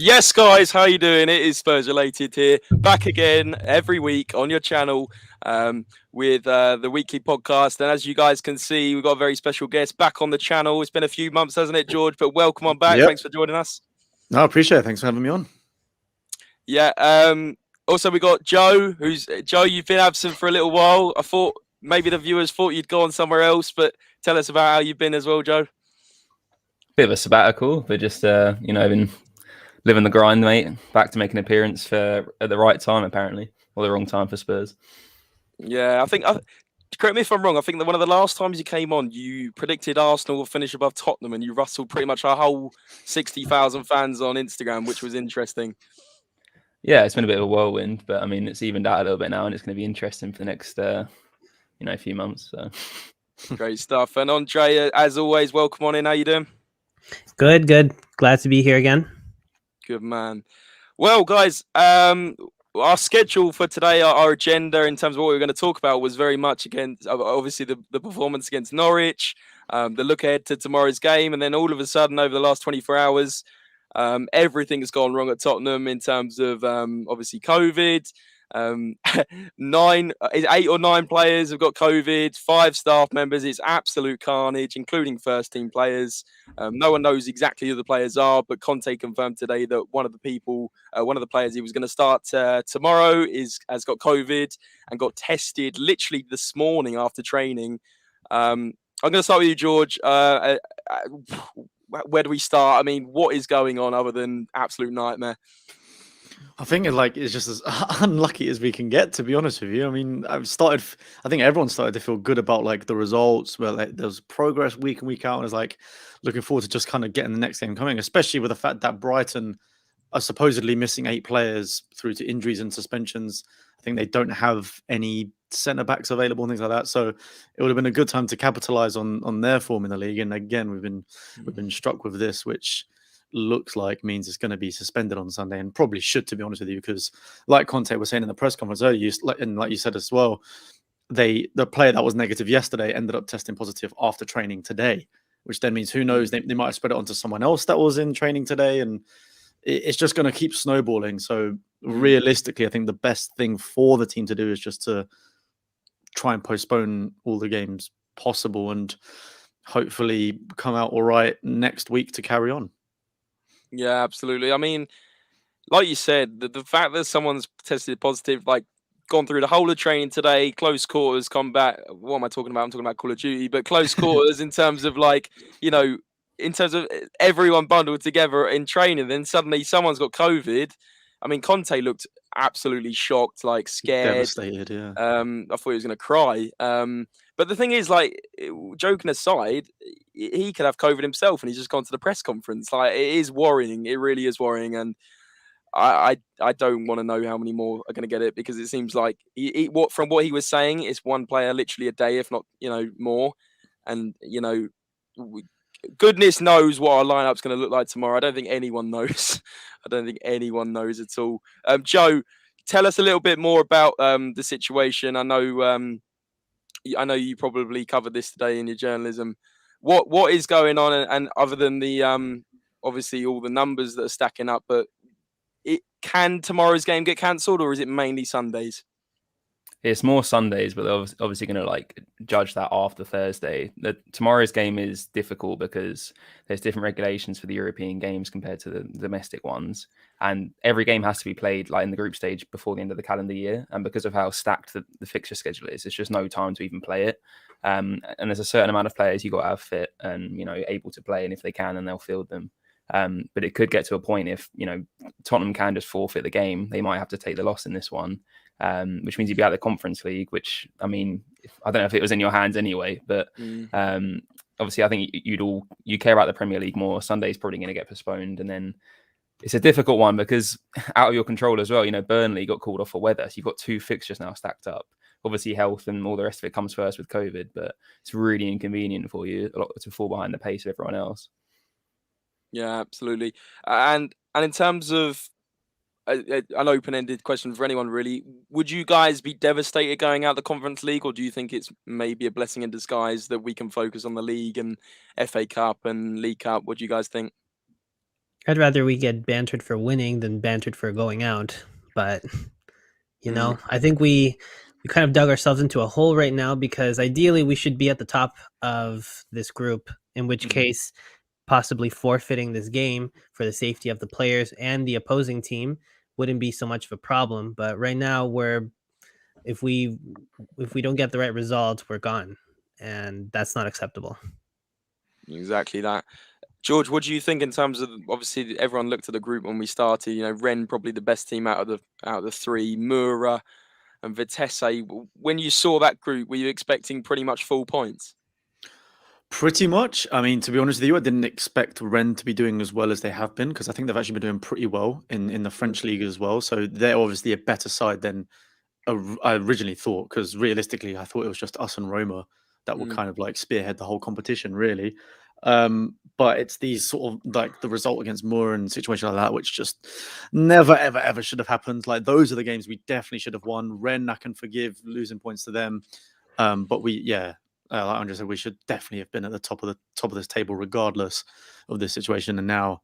Yes, guys, how you doing? It is SpursRelated here, back again every week on your channel with the weekly podcast. And as you guys can see, we've got a very special guest back on the channel. It's been a few months, hasn't it, George? But welcome on back. Yep. Thanks for joining us. No, I appreciate it. Thanks for having me on. Yeah. Also, we got Joe. Joe? You've been absent for a little while. I thought maybe the viewers thought you'd gone somewhere else, but tell us about how you've been as well, Joe. Bit of a sabbatical, but just been living the grind, mate. Back to make an appearance at the right time, apparently, or the wrong time for Spurs. Yeah, correct me if I'm wrong. I think that one of the last times you came on, you predicted Arsenal will finish above Tottenham, and you rustled pretty much our whole 60,000 fans on Instagram, which was interesting. Yeah, it's been a bit of a whirlwind, but I mean, it's evened out a little bit now, and it's going to be interesting for the next, few months. So. Great stuff. And Andre, as always, welcome on in. How you doing? Good. Glad to be here again. Good man. Well, guys, our schedule for today, our agenda in terms of what we were going to talk about was very much against, obviously, the performance against Norwich, the look ahead to tomorrow's game, and then all of a sudden, over the last 24 hours, everything has gone wrong at Tottenham in terms of obviously COVID. 8 or 9 players have got COVID, 5 staff members. It's absolute carnage, including first team players. No one knows exactly who the players are, but Kante confirmed today that one of the players he was going to start tomorrow has got COVID and got tested literally this morning after training. I'm going to start with you, George. Where do we start? I mean, what is going on other than absolute nightmare? I think it's just as unlucky as we can get, to be honest with you. I mean, I think everyone started to feel good about the results, where there's progress week in, week out, and it's looking forward to just kind of getting the next game coming, especially with the fact that Brighton are supposedly missing 8 players through to injuries and suspensions. I think they don't have any centre backs available and things like that. So it would have been a good time to capitalize on their form in the league. And again, we've been struck with this, which looks like means it's going to be suspended on Sunday, and probably should, to be honest with you, because like Kante was saying in the press conference earlier, like you said as well, the player that was negative yesterday ended up testing positive after training today, which then means who knows, they might have spread it onto someone else that was in training today, and it's just going to keep snowballing. So realistically, I think the best thing for the team to do is just to try and postpone all the games possible and hopefully come out all right next week to carry on. Yeah, absolutely. I mean, like you said, the fact that someone's tested positive, gone through the whole of training today, close quarters combat. What am I talking about? I'm talking about Call of Duty, but close quarters in terms of in terms of everyone bundled together in training. Then suddenly someone's got COVID. I mean, Kante looked absolutely shocked, scared, devastated. Yeah. I thought he was going to cry. But the thing is, joking aside, he could have COVID himself, and he's just gone to the press conference. It is worrying. It really is worrying, and I don't want to know how many more are going to get it, because it seems like from what he was saying, it's one player literally a day, if not more. And goodness knows what our lineup's going to look like tomorrow. I don't think anyone knows. I don't think anyone knows at all. Joe, tell us a little bit more about the situation. I know you probably covered this today in your journalism. What is going on, and other than the obviously all the numbers that are stacking up, but can tomorrow's game get cancelled, or is it mainly Sundays? It's more Sundays, but they're obviously going to judge that after Thursday. Tomorrow's game is difficult because there's different regulations for the European games compared to the domestic ones, and every game has to be played in the group stage before the end of the calendar year. And because of how stacked the fixture schedule is, it's just no time to even play it. And there's a certain amount of players you got to have fit and able to play, and if they can, then they'll field them. But it could get to a point if Tottenham can just forfeit the game, they might have to take the loss in this one. Which means you'd be out of the Conference League, which, I mean, I don't know if it was in your hands anyway, but obviously I think you care about the Premier League more. Sunday's probably going to get postponed, and then it's a difficult one because out of your control as well. Burnley got called off for weather, so you've got 2 fixtures now stacked up. Obviously health and all the rest of it comes first with COVID, but it's really inconvenient for you to fall behind the pace of everyone else. Yeah, absolutely. And in terms of an open-ended question for anyone, really, would you guys be devastated going out the Conference League, or do you think it's maybe a blessing in disguise that we can focus on the league and FA Cup and League Cup? What do you guys think? I'd rather we get bantered for winning than bantered for going out. But I think we kind of dug ourselves into a hole right now, because ideally we should be at the top of this group, in which case possibly forfeiting this game for the safety of the players and the opposing team wouldn't be so much of a problem. But right now, if we don't get the right results, we're gone, and that's not acceptable. Exactly that. George, what do you think in terms of, obviously everyone looked at the group when we started, Ren probably the best team out of the three, Mura and Vitesse. When you saw that group, were you expecting pretty much full points? Pretty much. I mean, to be honest with you, I didn't expect Rennes to be doing as well as they have been, because I think they've actually been doing pretty well in the French league as well. So they're obviously a better side than I originally thought, because realistically, I thought it was just us and Roma that would kind of like spearhead the whole competition, really. But it's these sort of like the result against Moore and situation like that, which just never, ever, ever should have happened. Like those are the games we definitely should have won. Rennes, I can forgive losing points to them. But like Andrea said, we should definitely have been at the top of this table, regardless of this situation. And now,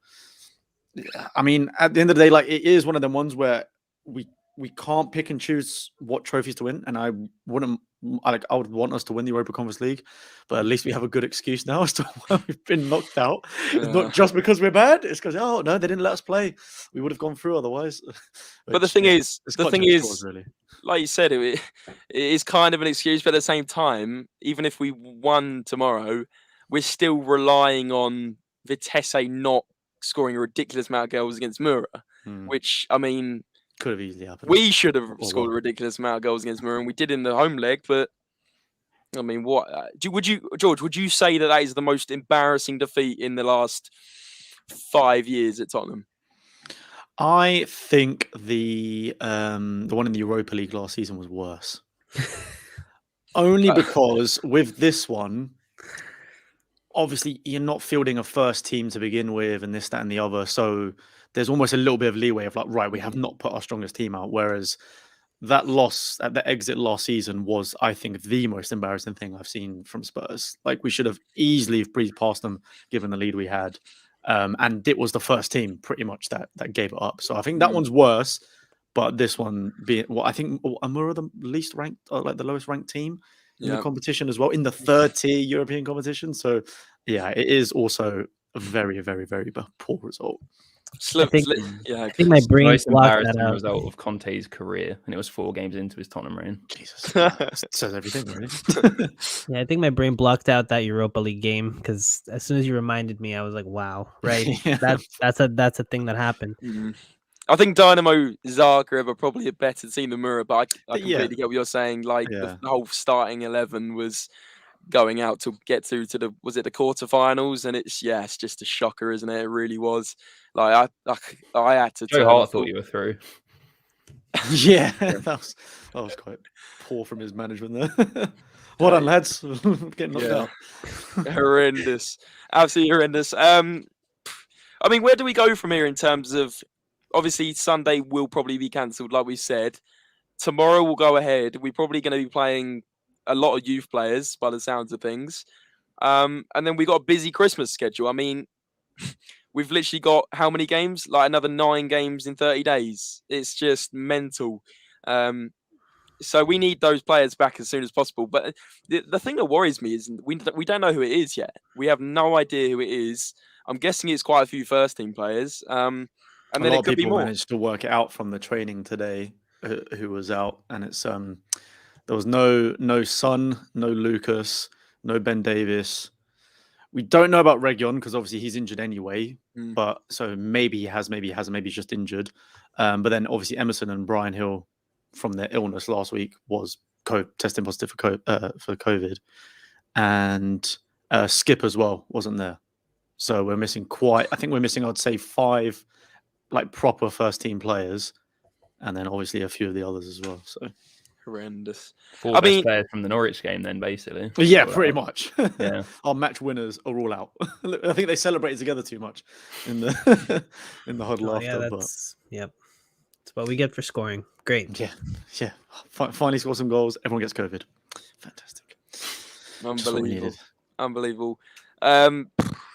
I mean, at the end of the day, like it is one of them ones where we can't pick and choose what trophies to win. And I would want us to win the Europa Conference League, but at least we have a good excuse now as to why we've been knocked out. It's not just because we're bad; it's because no, they didn't let us play. We would have gone through otherwise. But the thing is, really, like you said, it is kind of an excuse, but at the same time, even if we won tomorrow, we're still relying on Vitesse not scoring a ridiculous amount of goals against Mura, which, I mean, could have easily happened. We should have scored a ridiculous amount of goals against Mura, and we did in the home leg. But I mean, George? Would you say that is the most embarrassing defeat in the last 5 years at Tottenham? I think the one in the Europa League last season was worse. Only because with this one, obviously you're not fielding a first team to begin with, and this, that, and the other. So there's almost a little bit of leeway of like, right, we have not put our strongest team out. Whereas that loss at the exit last season was, I think, the most embarrassing thing I've seen from Spurs. Like we should have easily breezed past them given the lead we had. And it was the first team pretty much that gave it up. So I think that one's worse. But this one being, I think Amura the least ranked, or like the lowest ranked team in the competition as well, in the third tier European competition. So yeah, it is also a very, very, very poor result. I think my brain most blocked embarrassing that out. result of Conte's career, and it was 4 games into his Tottenham reign. Jesus, that says everything, really. Yeah, I think my brain blocked out that Europa League game, because as soon as you reminded me, I was like, "Wow, right? That's a thing that happened." I think Dynamo Zagreb are probably a better team than Mura, but I completely get what you're saying. Like the whole starting 11 was going out to get to the the quarterfinals, and it's just a shocker, isn't it? It really was. Like I had to. Joe Hart thought you were through. that was quite poor from his management there. Well done, lads. Getting knocked out. Horrendous, absolutely horrendous. I mean, where do we go from here in terms of? Obviously, Sunday will probably be cancelled, like we said. Tomorrow will go ahead. We're probably going to be playing a lot of youth players by the sounds of things. And then we got a busy Christmas schedule. I mean, we've literally got how many games? Like another 9 games in 30 days. It's just mental. So we need those players back as soon as possible. But the thing that worries me is we don't know who it is yet. We have no idea who it is. I'm guessing it's quite a few first-team players. And then a lot it could of people be more. Managed to work it out from the training today who was out, and it's there was no Son, no Lucas, no Ben Davis. We don't know about Region because obviously he's injured anyway. But so maybe he has, maybe he hasn't, maybe he's just injured. But then obviously Emerson and Brian Hill, from their illness last week, was testing positive for COVID, and Skip as well wasn't there. So we're missing I'd say 5 like proper first team players, and then obviously a few of the others as well. So horrendous. 4 best players from the Norwich game, then basically. Yeah, pretty much. Yeah, our match winners are all out. I think they celebrated together too much in the huddle after. Yeah, that's what we get for scoring. Great. Yeah. Finally score some goals. Everyone gets COVID. Fantastic. Unbelievable.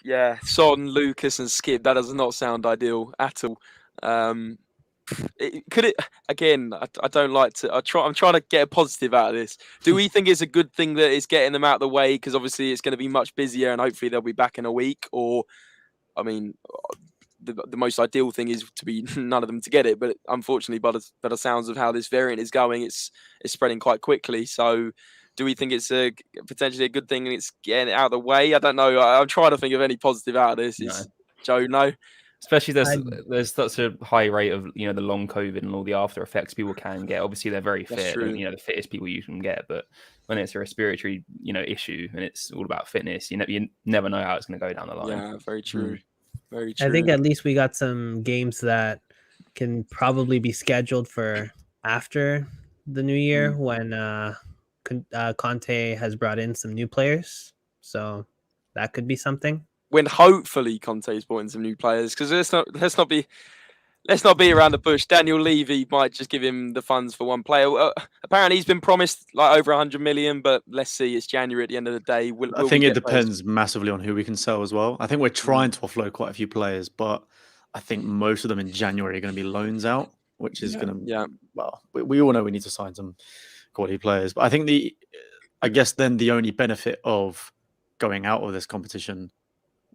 Yeah, Son, Lucas, and Skip. That does not sound ideal at all. Could it again? I don't like to. I'm trying to get a positive out of this. Do we think it's a good thing that it's getting them out of the way? Because obviously it's going to be much busier, and hopefully they'll be back in a week. Or, I mean, the most ideal thing is to be none of them to get it. But unfortunately, by the sounds of how this variant is going, it's spreading quite quickly. So, do we think it's potentially a good thing and it's getting it out of the way? I don't know. I'm trying to think of any positive out of this. No. Is Joe no? Especially there's such a high rate of the long COVID and all the after effects people can get. Obviously they're very That's fit, true. and the fittest people you can get. But when it's a respiratory issue and it's all about fitness, you never know how it's going to go down the line. Yeah, very true. Very true. I think at least we got some games that can probably be scheduled for after the new year when Kante has brought in some new players. So that could be something. When hopefully Conte's brought in some new players, because let's not be around the bush. Daniel Levy might just give him the funds for one player. Apparently, he's been promised like over 100 million, but let's see. It's January at the end of the day. I think it depends massively on who we can sell as well. I think we're trying to offload quite a few players, but I think most of them in January are going to be loans out, which is going to well, we all know we need to sign some quality players. But I think I guess then the only benefit of going out of this competition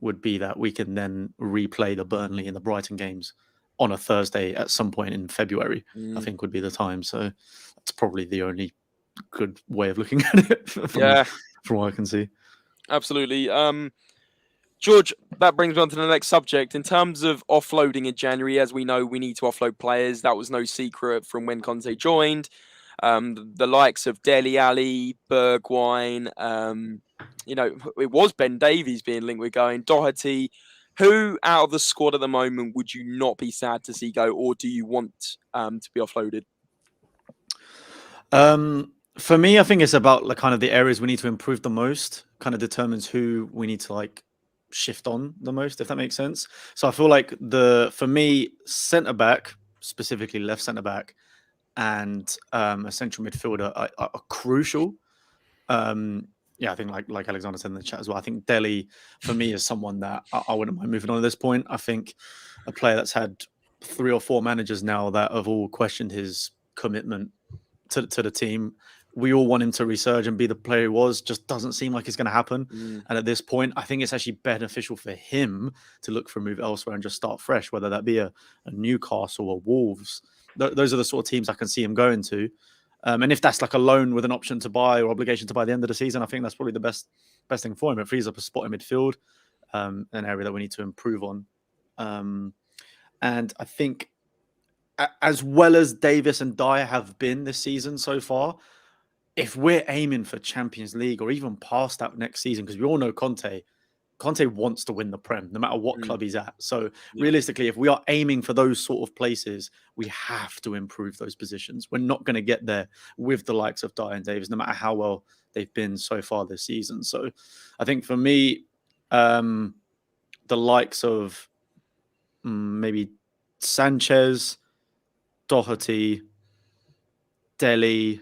would be that we can then replay the Burnley and the Brighton games on a Thursday at some point in February. I think would be the time. So that's probably the only good way of looking at it from what I can see. Absolutely. George, that brings me on to the next subject. In terms of offloading in January, as we know, we need to offload players. That was no secret from when Conte joined. The likes of Dele Alli, Bergwijn, it was Ben Davies being linked with going, Doherty. Who out of the squad at the moment would you not be sad to see go, or do you want to be offloaded? For me, I think it's about kind of the areas we need to improve the most, kind of determines who we need to shift on the most, if that makes sense. So I feel like for me, centre-back, specifically left centre-back, and a central midfielder are crucial. I think like Alexander said in the chat as well, I think Dele, for me, is someone that I wouldn't mind moving on at this point. I think a player that's had 3 or 4 managers now that have all questioned his commitment to the team. We all want him to resurge and be the player he was. Just doesn't seem like it's going to happen. And at this point, I think it's actually beneficial for him to look for a move elsewhere and just start fresh, whether that be a Newcastle or Wolves. Those are the sort of teams I can see him going to. And if that's like a loan with an option to buy or obligation to buy at the end of the season, I think that's probably the best thing for him. It frees up a spot in midfield, an area that we need to improve on. And I think as well as Davis and Dyer have been this season so far, if we're aiming for Champions League or even past that next season, because we all know Conte wants to win the Prem, no matter what club he's at. So realistically, if we are aiming for those sort of places, we have to improve those positions. We're not going to get there with the likes of Dyer and Davis, no matter how well they've been so far this season. So I think for me, the likes of maybe Sanchez, Doherty, Dele,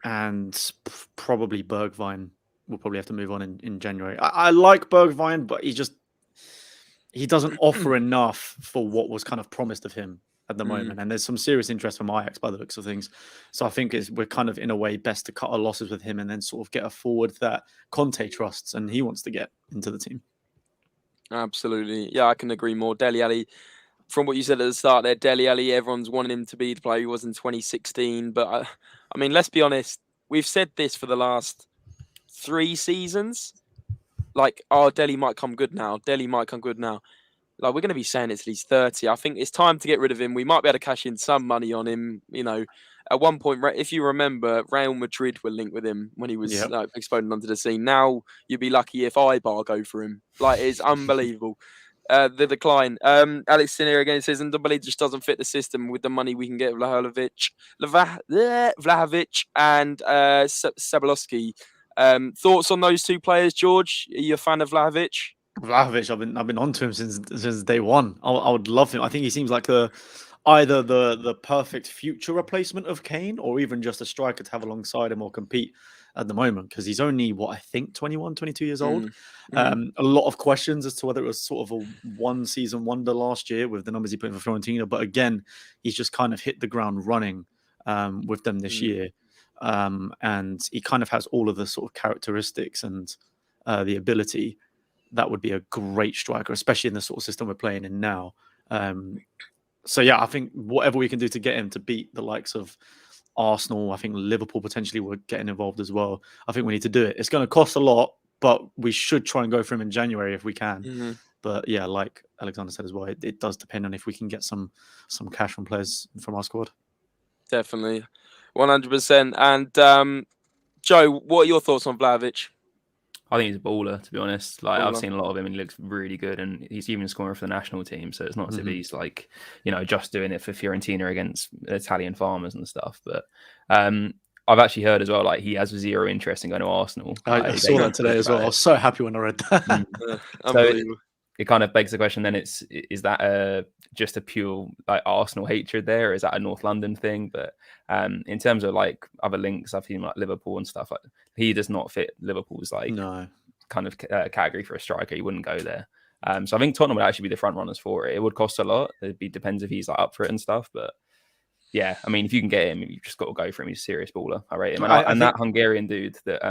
and probably Bergwijn will probably have to move on in January. I like Bergwijn, but he doesn't offer enough for what was kind of promised of him at the moment. And there's some serious interest from Ajax by the looks of things. So I think we're kind of in a way best to cut our losses with him and then sort of get a forward that Conte trusts and he wants to get into the team. Absolutely. Yeah, I can agree more. Dele Alli, from what you said at the start there, Dele Alli, everyone's wanted him to be the player he was in 2016. But I mean, let's be honest. We've said this for the last 3 seasons. Like, Dele might come good now. Dele might come good now. Like, we're going to be saying it till he's 30. I think it's time to get rid of him. We might be able to cash in some money on him. At one point, if you remember, Real Madrid were linked with him when he was exploding onto the scene. Now, you'd be lucky if Ibar go for him. Like, it's unbelievable. The decline. Alex Sinner again says, Ndombele just doesn't fit the system with the money we can get Vlahovic and Sabolowski. Thoughts on those 2 players, George? Are you a fan of Vlahovic? Vlahovic, I've been on to him since day one. I would love him. I think he seems like either the perfect future replacement of Kane, or even just a striker to have alongside him or compete at the moment because he's only, I think 21, 22 years old. Mm. A lot of questions as to whether it was sort of a one-season wonder last year with the numbers he put in for Fiorentina. But again, he's just kind of hit the ground running with them this year. And he kind of has all of the sort of characteristics and the ability that would be a great striker, especially in the sort of system we're playing in now. So yeah, I think whatever we can do to get him to beat the likes of Arsenal, I think Liverpool potentially were getting involved as well. I think we need to do it. It's going to cost a lot, but we should try and go for him in January if we can. But yeah, like Alexander said as well, it does depend on if we can get some cash from players from our squad. Definitely, 100%. And Joe, what are your thoughts on Vlahovic? I think he's a baller, to be honest. Like, I've Baller. seen a lot of him and he looks really good, and he's even scoring for the national team. So it's not as if he's like, you know, just doing it for Fiorentina against Italian farmers and stuff. But I've actually heard as well, like, he has zero interest in going to Arsenal. I saw that today as well. I was so happy when I read that. Unbelievable. It kind of begs the question then, is that just a pure like Arsenal hatred there, or is that a North London thing? But in terms of like other links, I've seen like Liverpool and stuff, like he does not fit Liverpool's like kind of category for a striker. He wouldn't go there. So I think Tottenham would actually be the front runners for it. It would cost a lot. Depends if he's like up for it and stuff. But yeah, I mean, if you can get him, you've just got to go for him. He's a serious baller. I rate him. And, I think that Hungarian dude that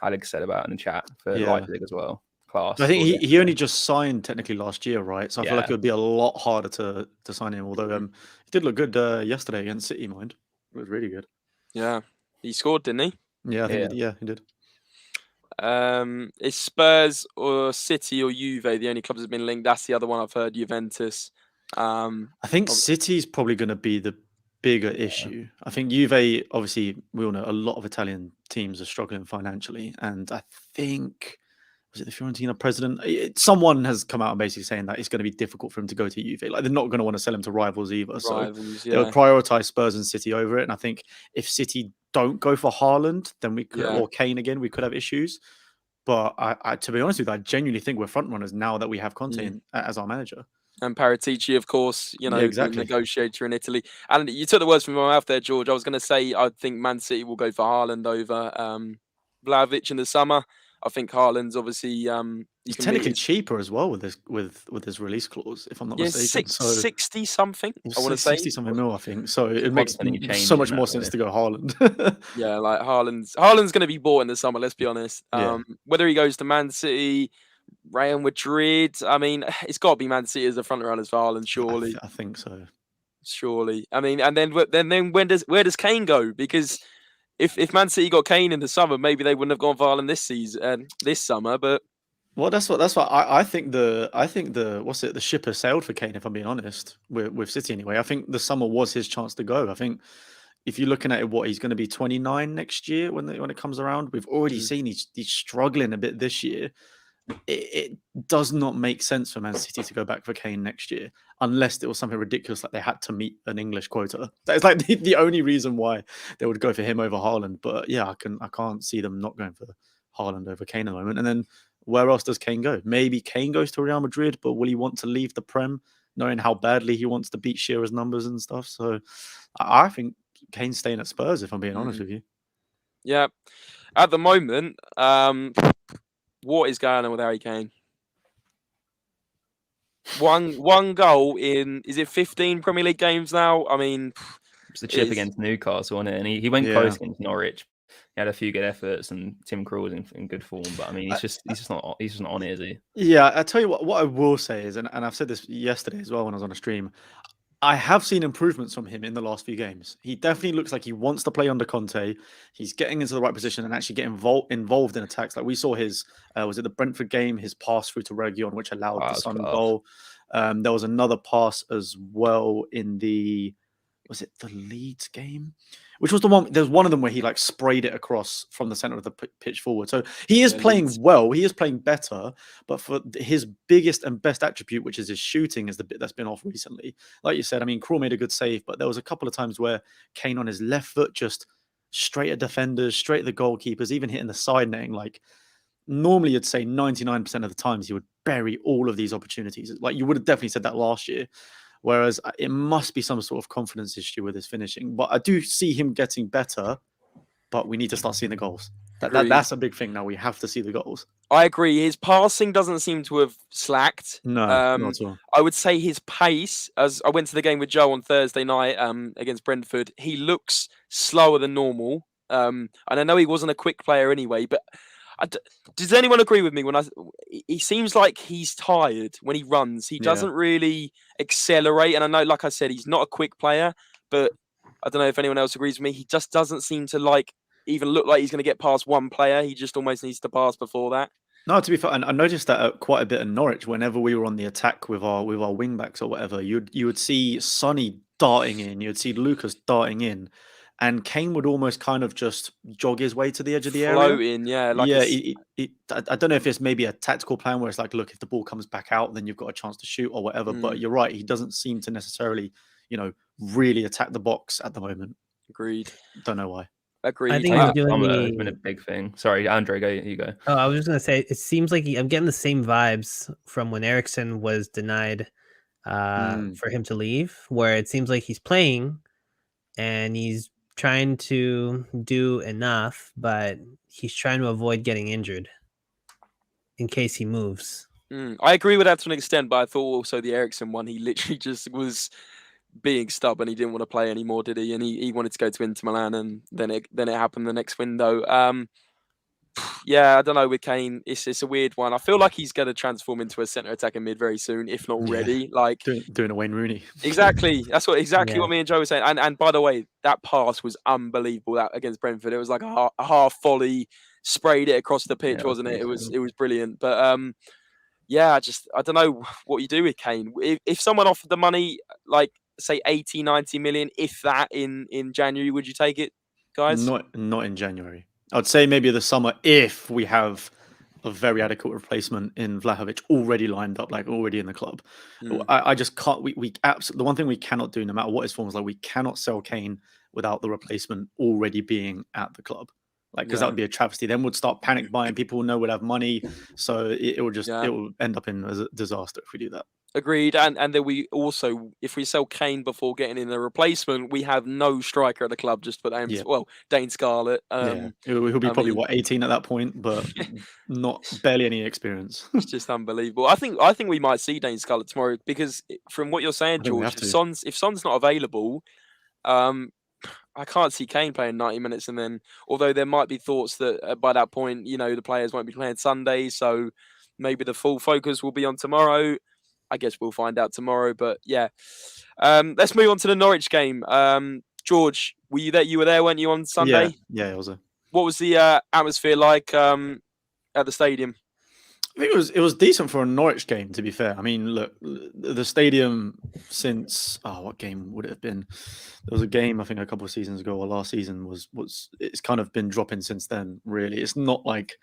Alex said about in the chat for Leipzig as well. Class. I think he only just signed technically last year, right? So I feel like it would be a lot harder to sign him. Although he did look good yesterday against City, mind. It was really good. Yeah, he scored, didn't he? Yeah, I think he did. Is Spurs or City or Juve the only clubs that have been linked? That's the other one I've heard. Juventus. I think City's probably going to be the bigger issue. I think Juve, obviously, we all know a lot of Italian teams are struggling financially, and I think. Was it the Fiorentina president? Someone has come out and basically saying that it's going to be difficult for him to go to Juve. Like, they're not going to want to sell him to rivals either. So they'll prioritize Spurs and City over it. And I think if City don't go for Haaland, then we could, or Kane again, we could have issues. But I to be honest with you, I genuinely think we're front runners now that we have Kante as our manager. And Paratici, of course, you know, exactly. the negotiator in Italy. And you took the words from my mouth there, George. I was going to say I think Man City will go for Haaland over Vlahovic in the summer. I think Haaland's obviously he's technically cheaper as well with his release clause, if I'm not mistaken. 60 something. I want to say 60 something mil, I think. So it makes so much more sense to go Haaland. Yeah, like Haaland's going to be bought in the summer. Let's be honest. Whether he goes to Man City, Real Madrid, I mean, it's got to be Man City as the front runners for Haaland, surely. I think so. Surely. I mean, and then where does Kane go? Because if Man City got Kane in the summer, maybe they wouldn't have gone for Haaland this summer. But that's what I think. The ship has sailed for Kane. If I'm being honest, with City anyway. I think the summer was his chance to go. I think if you're looking at it, he's going to be 29 next year when it comes around. We've already seen he's struggling a bit this year. It does not make sense for Man City to go back for Kane next year unless it was something ridiculous like they had to meet an English quota. That's like the only reason why they would go for him over Haaland. But yeah, I can't see them not going for Haaland over Kane at the moment. And then where else does Kane go? Maybe Kane goes to Real Madrid, but will he want to leave the Prem, knowing how badly he wants to beat Shearer's numbers and stuff? So I think Kane's staying at Spurs, if I'm being honest with you. Yeah, at the moment. What is going on with Harry Kane? One goal in, is it 15 Premier League games now? I mean, it's the chip against Newcastle, wasn't it? And he went close against Norwich. He had a few good efforts, and Tim Krul was in good form. But I mean, he's just not on it, is he? Yeah, I tell you what I will say is, and I've said this yesterday as well when I was on a stream. I have seen improvements from him in the last few games. He definitely looks like he wants to play under Kante. He's getting into the right position and actually getting involved in attacks. Like we saw his, was it the Brentford game, his pass through to Reguilon, which allowed the Son goal. There was another pass as well in was it the Leeds game? Which was the one, there's one of them where he like sprayed it across from the center of the pitch forward. So he is playing well, he is playing better, but for his biggest and best attribute, which is his shooting, is the bit that's been off recently. Like you said, I mean, Krul made a good save, but there was a couple of times where Kane on his left foot just straight at defenders, straight at the goalkeepers, even hitting the side netting. Like normally you'd say 99% of the times he would bury all of these opportunities. Like you would have definitely said that last year. Whereas it must be some sort of confidence issue with his finishing. But I do see him getting better, but we need to start seeing the goals. Agreed. That's a big thing now. We have to see the goals. I agree. His passing doesn't seem to have slacked. No, not at all. I would say his pace, as I went to the game with Joe on Thursday night against Brentford, he looks slower than normal. And I know he wasn't a quick player anyway, but does anyone agree with me when he seems like he's tired when he runs? He doesn't really accelerate. And I know, like I said, he's not a quick player, but I don't know if anyone else agrees with me. He just doesn't seem to even look like he's going to get past one player. He just almost needs to pass before that. No, to be fair, and I noticed that quite a bit in Norwich. Whenever we were on the attack with our wing backs or whatever, you would see Sonny darting in, you would see Lucas darting in, and Kane would almost kind of just jog his way to the edge of the area. Floating, yeah. I don't know if it's maybe a tactical plan where it's like, look, if the ball comes back out, then you've got a chance to shoot or whatever. But you're right, he doesn't seem to necessarily, really attack the box at the moment. Agreed. Don't know why. Agreed. I think it's been a big thing. Sorry, Andre, you go. Oh, I was just gonna say, it seems like I'm getting the same vibes from when Eriksen was denied for him to leave, where it seems like he's playing and he's trying to do enough, but he's trying to avoid getting injured in case he moves. I agree with that to an extent, but I thought also the Eriksen one, he literally just was being stubborn. He didn't want to play anymore, did he? And he wanted to go to Inter Milan, and then it happened the next window. Yeah, I don't know with Kane. It's a weird one. I feel like he's going to transform into a centre attacking mid very soon, if not already. Like doing a Wayne Rooney. Exactly. That's what me and Joe were saying. And by the way, that pass was unbelievable. That against Brentford, it was like a half volley, sprayed it across the pitch, wasn't it? It was brilliant. But I don't know what you do with Kane. If someone offered the money, like say 80, 90 million, if that in January, would you take it, guys? Not in January. I'd say maybe the summer if we have a very adequate replacement in Vlahovic already lined up, like already in the club. I just can't. We absolutely, the one thing we cannot do, no matter what his form is, like we cannot sell Kane without the replacement already being at the club. Like, because that would be a travesty. Then we'd start panic buying. People know we'd have money, so it will end up in a disaster if we do that. Agreed. And then we also, if we sell Kane before getting in the replacement, we have no striker at the club. Just put Dane Scarlett. He'll be probably 18 at that point, but not barely any experience. It's just unbelievable. I think we might see Dane Scarlett tomorrow, because from what you're saying, George, if Son's not available, I can't see Kane playing 90 minutes, and then although there might be thoughts that by that point, the players won't be playing Sunday, so maybe the full focus will be on tomorrow. I guess we'll find out tomorrow, but yeah. Let's move on to the Norwich game. George, were you there? You were there, weren't you, on Sunday? Yeah, I was there. What was the atmosphere like at the stadium? I think it was decent for a Norwich game, to be fair. I mean, look, the stadium since what game would it have been? There was a game I think a couple of seasons ago, or last season was it's kind of been dropping since then. Really, it's not like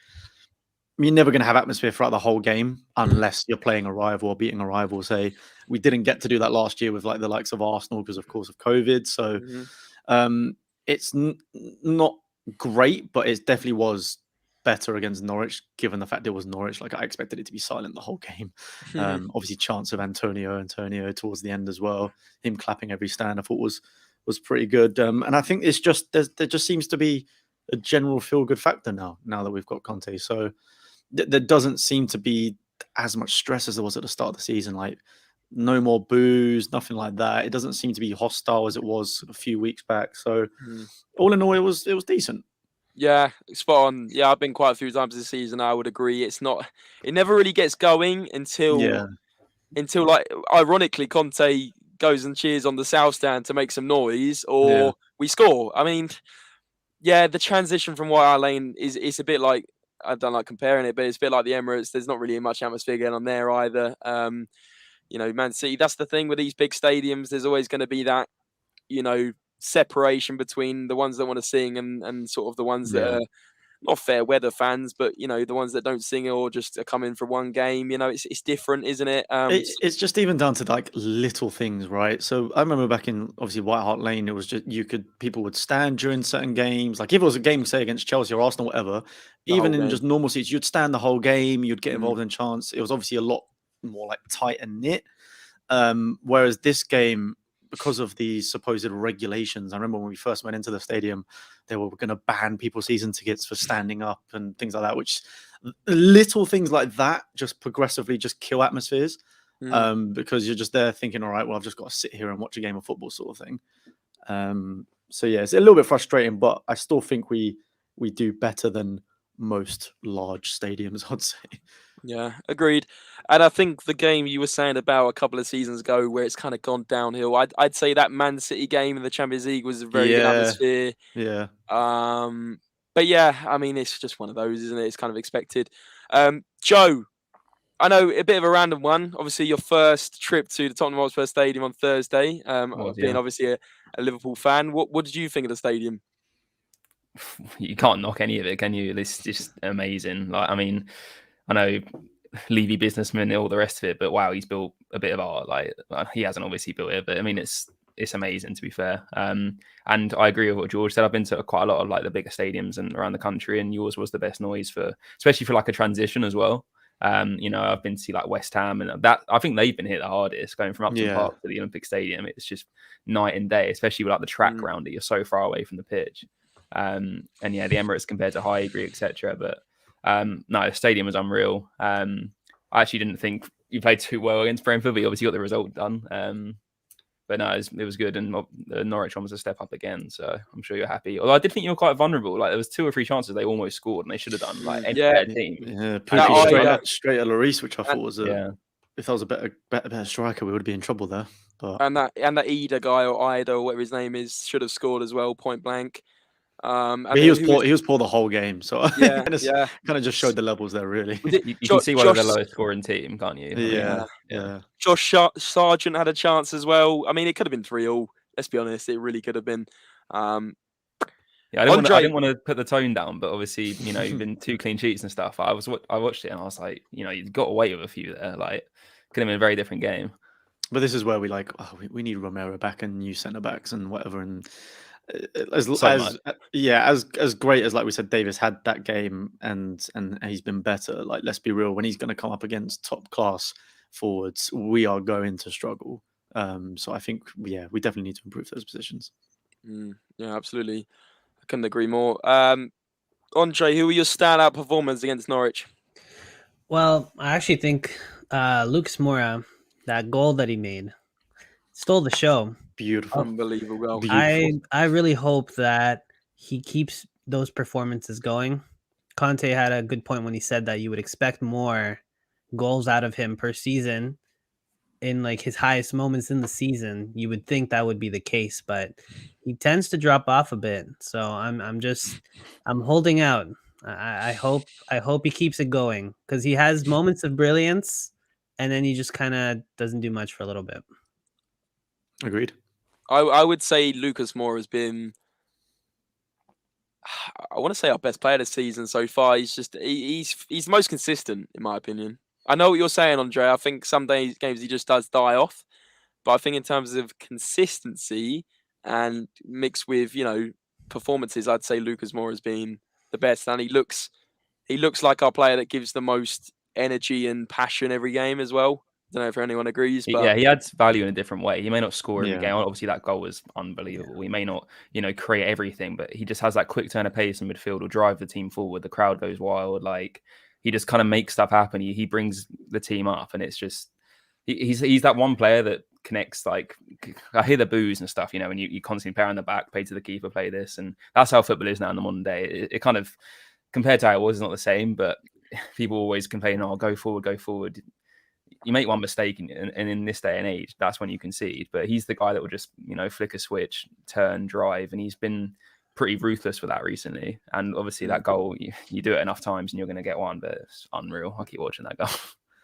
you're never going to have atmosphere throughout the whole game unless you're playing a rival or beating a rival. Say we didn't get to do that last year with like the likes of Arsenal because, of course, of COVID. So it's not great, but it definitely was better against Norwich, given the fact it was Norwich. Like I expected it to be silent the whole game. Obviously, chance of Antonio towards the end as well. Him clapping every stand, I thought was pretty good. And I think it's just there just seems to be a general feel good factor now that we've got Kante. So there doesn't seem to be as much stress as there was at the start of the season. Like no more boos, nothing like that. It doesn't seem to be hostile as it was a few weeks back. So all in all, it was decent. Yeah, spot on. Yeah, I've been quite a few times this season. I would agree. It never really gets going until like, ironically, Kante goes and cheers on the south stand to make some noise, or we score. I mean, the transition from White Hart Lane is a bit like, I don't like comparing it, but it's a bit like the Emirates. There's not really much atmosphere going on there either. Man City, that's the thing with these big stadiums. There's always going to be that, separation between the ones that want to sing and sort of the ones that are not fair weather fans, but the ones that don't sing or just are coming for one game. It's different, isn't it? It's just even down to like little things, right? So I remember back in obviously White Hart Lane, it was just people would stand during certain games. Like if it was a game, say against Chelsea or Arsenal, whatever, even in just normal seats, you'd stand the whole game. You'd get involved in chants. It was obviously a lot more like tight and knit. Whereas this game, because of the supposed regulations. I remember when we first went into the stadium, they were going to ban people season tickets for standing up and things like that, which little things like that just progressively just kill atmospheres. Because you're just there thinking, all right, well, I've just got to sit here and watch a game of football sort of thing. So yeah, it's a little bit frustrating, but I still think we do better than most large stadiums, I'd say. Yeah, agreed. And I think the game you were saying about a couple of seasons ago where it's kind of gone downhill, I'd say that Man City game in the Champions League was a very good atmosphere. Yeah. But yeah, I mean, it's just one of those, isn't it? It's kind of expected. Joe, I know a bit of a random one. Obviously, your first trip to the Tottenham Hotspur Stadium on Thursday, being obviously a Liverpool fan. What did you think of the stadium? You can't knock any of it, can you? It's just amazing. Like, I mean, I know Levy businessman and all the rest of it, but wow, he's built a bit of art. Like, he hasn't obviously built it, but I mean, it's amazing, to be fair. And I agree with what George said. I've been to quite a lot of like the bigger stadiums and around the country, and yours was the best noise especially for like a transition as well. I've been to see like West Ham, and that I think they've been hit the hardest going from Upton Park to the Olympic Stadium. It's just night and day, especially with like the track around it. You're so far away from the pitch. And yeah, the Emirates compared to Highbury, etc. But no, the stadium was unreal. I actually didn't think you played too well against Brentford, but you obviously got the result done. But no, it was good, and the Norwich one was a step up again, so I'm sure you're happy. Although I did think you were quite vulnerable. Like, there was 2 or 3 chances they almost scored, and they should have done. Like, any better team. Yeah, straight at Lloris, which I thought was if that was a better striker, we would be in trouble there. But and that Ida guy or Ida or whatever his name is should have scored as well, point blank. But he was poor the whole game, so kind of just showed the levels there, really. You can see why they're the lowest scoring team, can't you? Yeah. Josh Sargent had a chance as well. I mean, it could have been 3-3. Let's be honest, it really could have been. I didn't want to put the tone down, but obviously, you've been 2 clean sheets and stuff. I watched it and I was like, you got away with a few there. Like, could have been a very different game. But this is where we we need Romero back and new centre backs and whatever. And as great as, like we said, Davis had that game and he's been better. Like, let's be real, when he's going to come up against top class forwards, we are going to struggle. So I think we definitely need to improve those positions. Yeah, absolutely. I couldn't agree more. Andre, who were your standout performers against Norwich? Well, I actually think Lucas Moura, that goal that he made, stole the show. Beautiful. Unbelievable goal. I really hope that he keeps those performances going. Kante had a good point when he said that you would expect more goals out of him per season in like his highest moments in the season. You would think that would be the case, but he tends to drop off a bit. So I'm holding out. I hope he keeps it going, because he has moments of brilliance and then he just kind of doesn't do much for a little bit. Agreed. I would say Lucas Moura has been, I want to say, our best player this season so far. He's just he's the most consistent, in my opinion. I know what you're saying, Andre. I think some games he just does die off, but I think in terms of consistency and mixed with performances, I'd say Lucas Moura has been the best, and he looks like our player that gives the most energy and passion every game as well. I don't know if anyone agrees, but he adds value in a different way. He may not score every game. Obviously, that goal was unbelievable. He may not, create everything, but he just has that quick turn of pace in midfield, will drive the team forward. The crowd goes wild. Like, he just kind of makes stuff happen. He brings the team up, and it's just he's that one player that connects. Like, I hear the boos and stuff, and you constantly play on the back, play to the keeper, play this, and that's how football is now in the modern day. It kind of, compared to how it was, not the same, but people always complain, "Oh, go forward, go forward." You make one mistake, and in this day and age, that's when you concede. But he's the guy that will just, flick a switch, turn, drive, and he's been pretty ruthless with that recently. And obviously, that goal, you do it enough times, and you're going to get one. But it's unreal. I keep watching that goal.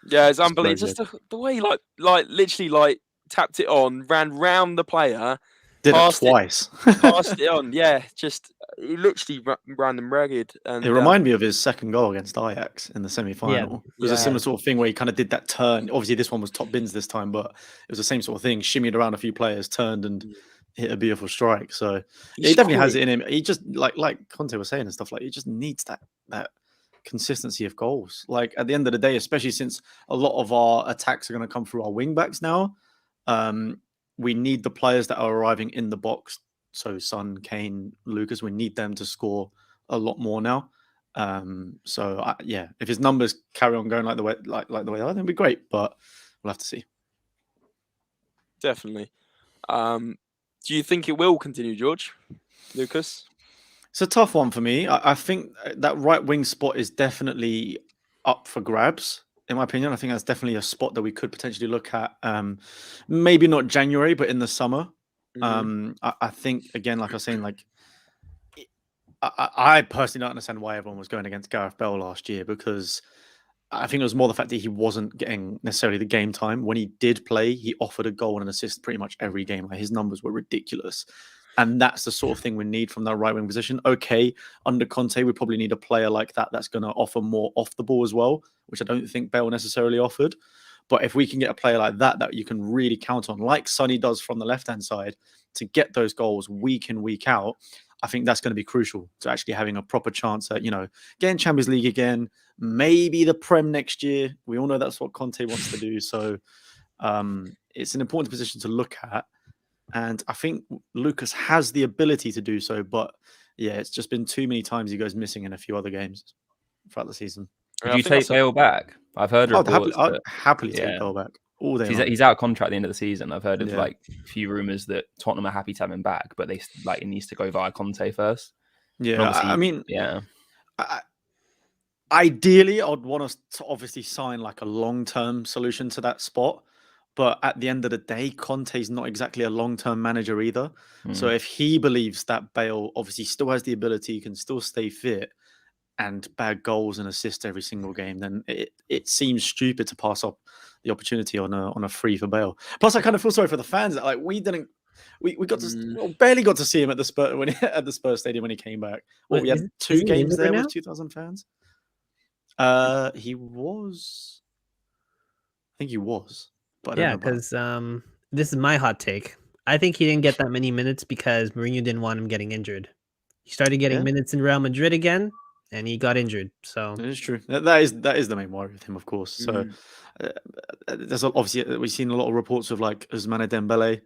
Yeah, it's unbelievable. Just the way, like literally, tapped it on, ran round the player, did it twice, passed it on. Yeah, just he literally ran them ragged. And it reminded me of his second goal against Ajax in the semi-final. It was a similar sort of thing where he kind of did that turn. Obviously, this one was top bins this time, but it was the same sort of thing. Shimmied around a few players, turned and hit a beautiful strike. So he definitely has it in him. He just like Kante was saying and stuff, like, he just needs that consistency of goals. Like, at the end of the day, especially since a lot of our attacks are going to come through our wing backs now. we need the players that are arriving in the box. So Son, Kane, Lucas, we need them to score a lot more now. If his numbers carry on going like the way they are, then it'd be great. But we'll have to see. Definitely. Do you think it will continue, George? Lucas? It's a tough one for me. I think that right wing spot is definitely up for grabs, in my opinion. I think that's definitely a spot that we could potentially look at. Maybe not January, but in the summer. I think, again, like I was saying, like I personally don't understand why everyone was going against Gareth Bale last year, because I think it was more the fact that he wasn't getting necessarily the game time. When he did play, he offered a goal and an assist pretty much every game. Like, his numbers were ridiculous. And that's the sort of thing we need from that right wing position. Okay, under Kante, we probably need a player like that that's going to offer more off the ball as well, which I don't think Bale necessarily offered. But if we can get a player like that you can really count on, like Sonny does from the left-hand side, to get those goals week in, week out, I think that's going to be crucial to actually having a proper chance at, getting Champions League again, maybe the Prem next year. We all know that's what Conte wants to do. So it's an important position to look at. And I think Lucas has the ability to do so. But yeah, it's just been too many times he goes missing in a few other games throughout the season. Would you take Bale back? I've heard reports. I'd happily take Bale back all day. He's out of contract at the end of the season. I've heard of a few rumours that Tottenham are happy to have him back, but they it needs to go via Conte first. Yeah, ideally, I'd want us to obviously sign like a long-term solution to that spot. But at the end of the day, Conte's not exactly a long-term manager either. So if he believes that Bale obviously still has the ability, can still stay fit and bag goals and assists every single game, then it seems stupid to pass up the opportunity on a free for Bale. Plus, I kind of feel sorry for the fans that we barely got to see him at the Spurs stadium when he came back. We had 2 games there with 2,000 fans. I think he was. But because this is my hot take. I think he didn't get that many minutes because Mourinho didn't want him getting injured. He started getting minutes in Real Madrid again, and he got injured. So it is true. That is the main worry with him, of course. So there's obviously, we've seen a lot of reports of like Ousmane Dembele.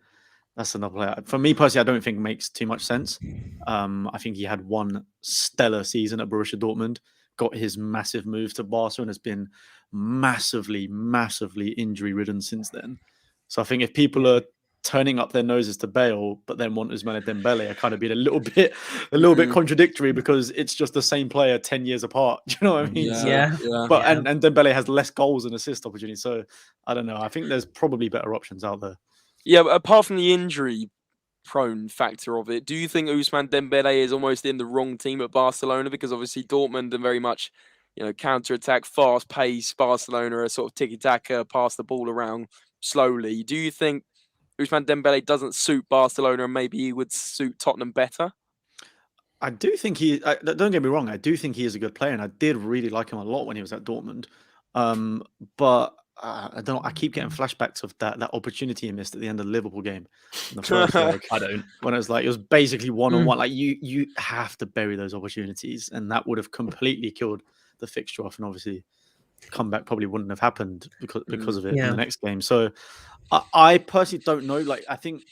That's another player. For me personally, I don't think makes too much sense. I think he had one stellar season at Borussia Dortmund, got his massive move to Barca, and has been massively injury ridden since then. So I think if people are turning up their noses to Bale, but then want Ousmane Dembele, are kind of being a little bit contradictory, because it's just the same player 10 years apart. Do you know what I mean? And Dembele has less goals and assist opportunities. So I don't know. I think there's probably better options out there. Yeah, but apart from the injury prone factor of it, do you think Ousmane Dembele is almost in the wrong team at Barcelona? Because obviously Dortmund are very much, counter-attack, fast-paced. Barcelona are sort of tiki-taka, pass the ball around slowly. Do you think Ousmane Dembele doesn't suit Barcelona and maybe he would suit Tottenham better? I do think don't get me wrong, I do think he is a good player, and I did really like him a lot when he was at Dortmund. But I don't know, I keep getting flashbacks of that opportunity he missed at the end of the Liverpool game in the first leg. I don't. When it was basically one-on-one. Like, you have to bury those opportunities, and that would have completely killed the fixture off, and obviously comeback probably wouldn't have happened because of it in the next game. So I personally don't know. Like, I think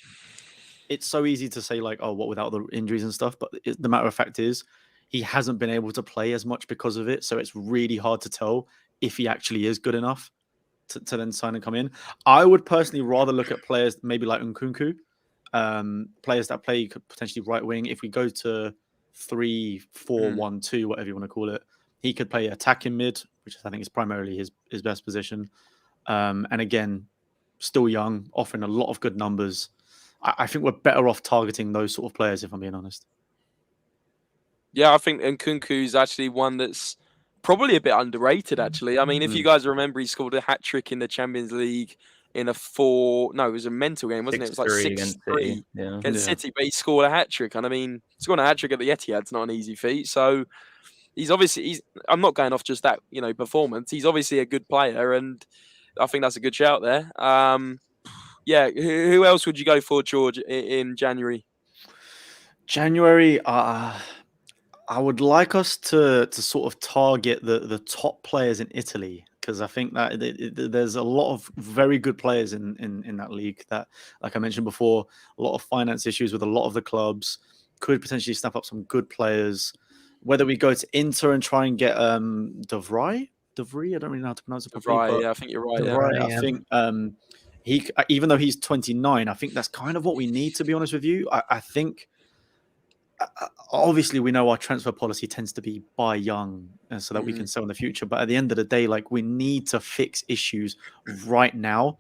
it's so easy to say like, oh, what without the injuries and stuff, but the matter of fact is he hasn't been able to play as much because of it. So it's really hard to tell if he actually is good enough to then sign and come in. I would personally rather look at players maybe like Nkunku, players that play potentially right wing. If we go to 3-4-1-2, whatever you want to call it, he could play attacking mid, which I think is primarily his best position. And again, still young, offering a lot of good numbers. I think we're better off targeting those sort of players, if I'm being honest. Yeah, I think Nkunku is actually one that's probably a bit underrated, actually. I mean, if you guys remember, he scored a hat-trick in the Champions League in it was a mental game, wasn't it? It was like 6-3 against City, but he scored a hat-trick. And I mean, scoring a hat-trick at the Etihad's not an easy feat. So I'm not going off just that, performance. He's obviously a good player, and I think that's a good shout there. Yeah, who else would you go for, George, in January? January, I would like us to sort of target the top players in Italy, because I think that there's a lot of very good players in that league that, like I mentioned before, a lot of finance issues with a lot of the clubs could potentially snap up some good players. Whether we go to Inter and try and get De Vrij, I don't really know how to pronounce it properly. Right, But yeah, I think you're right. De Yeah. Vrij, yeah. I think he, even though he's 29, I think that's kind of what we need, to be honest with you. I think obviously we know our transfer policy tends to be buy young so that we can sell in the future. But at the end of the day, like, we need to fix issues right now.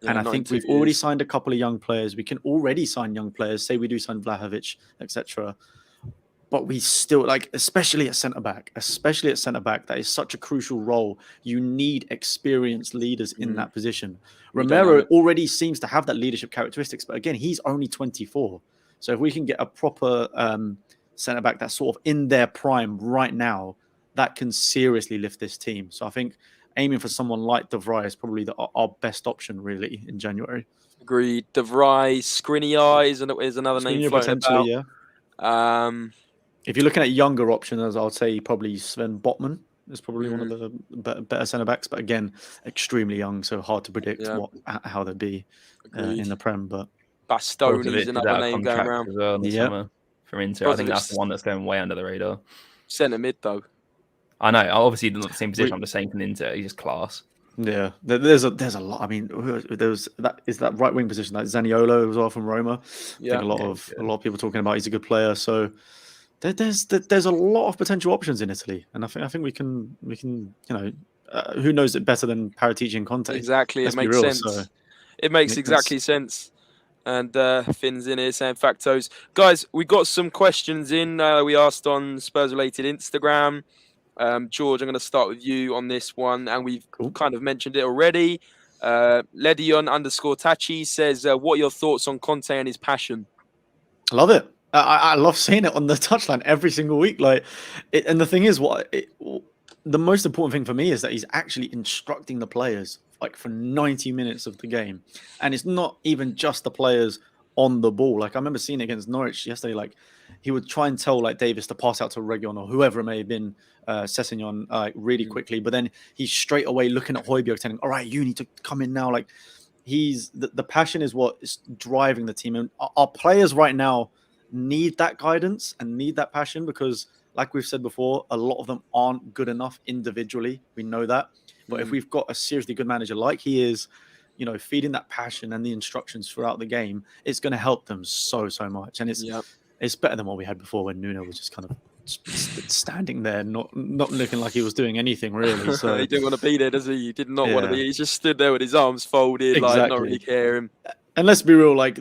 Yeah, And I not think in we've 2 already years. signed a couple of young players. We can already sign young players. Say we do sign Vlahovic, etc. But we still, like, especially at centre back, that is such a crucial role. You need experienced leaders in that position. We don't have Romero it. already seems to have that leadership characteristics, but again, he's only 24. So if we can get a proper centre back that's sort of in their prime right now, that can seriously lift this team. So I think aiming for someone like De Vrij is probably our best option, really, in January. Agreed. De Vrij, Skriniar is another name Skriniar floating potentially, about. yeah. If you're looking at younger options, I would say probably Sven Botman is probably one of the better centre backs, but again, extremely young, so hard to predict how they'd be in the Prem. But Bastoni is Brozovic is another out of name going contract around. as well in the Yep. summer from Inter. I think that's the Brozovic- one that's going way under the radar. Centre mid though. I know. Obviously, not the same position. I'm just saying from Inter, he's just class. yeah, there's a lot. I mean, there's that right wing position, like Zaniolo as well from Roma. Yeah. I think a lot of people talking about he's a good player. So there's a lot of potential options in Italy, and I think we can who knows it better than Paratici and Kante? Exactly, Let's it be makes real, sense. so It makes makes exactly sense. And Finn's in here saying factos. Guys, we got some questions in. We asked on SpursRelated Instagram. George, I'm going to start with you on this one, and we've kind of mentioned it already. Ledion_Tachi says, what are your thoughts on Kante and his passion? I love it. I love seeing it on the touchline every single week. And the thing is, the most important thing for me is that he's actually instructing the players like for 90 minutes of the game, and it's not even just the players on the ball. Like, I remember seeing it against Norwich yesterday. Like, he would try and tell like Davis to pass out to Region or whoever it may have been, Sessegnon, really quickly. But then he's straight away looking at Højbjerg, telling, "All right, you need to come in now." Like, he's the passion is what is driving the team, and our players right now need that guidance and need that passion because, like we've said before, a lot of them aren't good enough individually. We know that. But if we've got a seriously good manager like he is, feeding that passion and the instructions throughout the game, it's going to help them so much. And it's better than what we had before when Nuno was just kind of standing there, not looking like he was doing anything really. So he didn't want to be there, does he? He did not want to be. He just stood there with his arms folded, like not really caring. And let's be real, like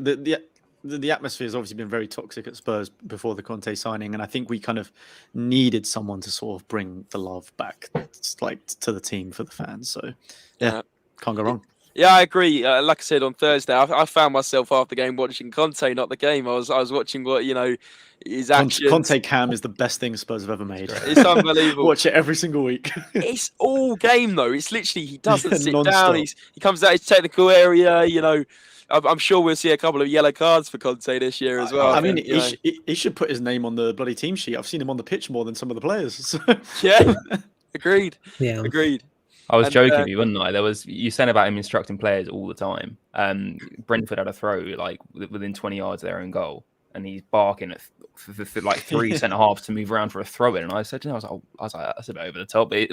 the atmosphere has obviously been very toxic at Spurs before the Kante signing, and I think we kind of needed someone to sort of bring the love back, like, to the team for the fans. So yeah, can't go wrong. Yeah, I agree. Like I said on Thursday, I found myself after the game watching Kante, not the game. I was watching what his actions. Kante cam is the best thing Spurs have ever made. It's unbelievable. Watch it every single week. It's all game though. It's literally he doesn't sit non-stop. down. He comes out his technical area. I'm sure we'll see a couple of yellow cards for Kante this year as well. I mean, he should put his name on the bloody team sheet. I've seen him on the pitch more than some of the players. So. Yeah, agreed. Yeah, agreed. I was joking with you, wasn't I? You said about him instructing players all the time. Brentford had a throw like within 20 yards of their own goal, and he's barking at like three centre halves to move around for a throw in. And I said, I was like, that's a bit over the top. But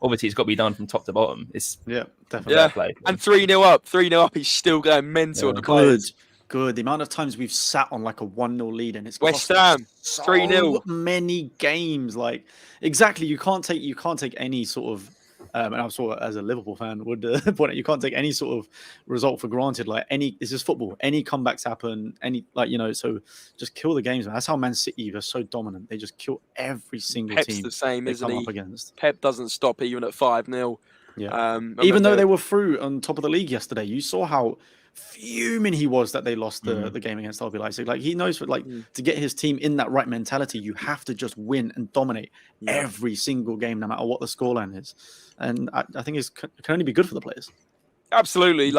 obviously, it's got to be done from top to bottom. It's definitely. Yeah, play. And 3-0 up. He's still going mental at the players. Good. The amount of times we've sat on like a 1-0 lead and it's West Ham 3-0. Many games. Like, exactly. You can't take any sort of. And I'm sort of, as a Liverpool fan, would point out, you can't take any sort of result for granted. Like, this is football. Any comebacks happen. So just kill the games, man. That's how Man City are so dominant. They just kill every single Pep's team the same, they isn't come he? up against. Pep doesn't stop even at 5-0. Yeah. Even though they were through on top of the league yesterday, you saw how fuming he was that they lost the game against RB Leipzig. Like, he knows, to get his team in that right mentality, you have to just win and dominate every single game, no matter what the scoreline is. And I think it can only be good for the players. Absolutely.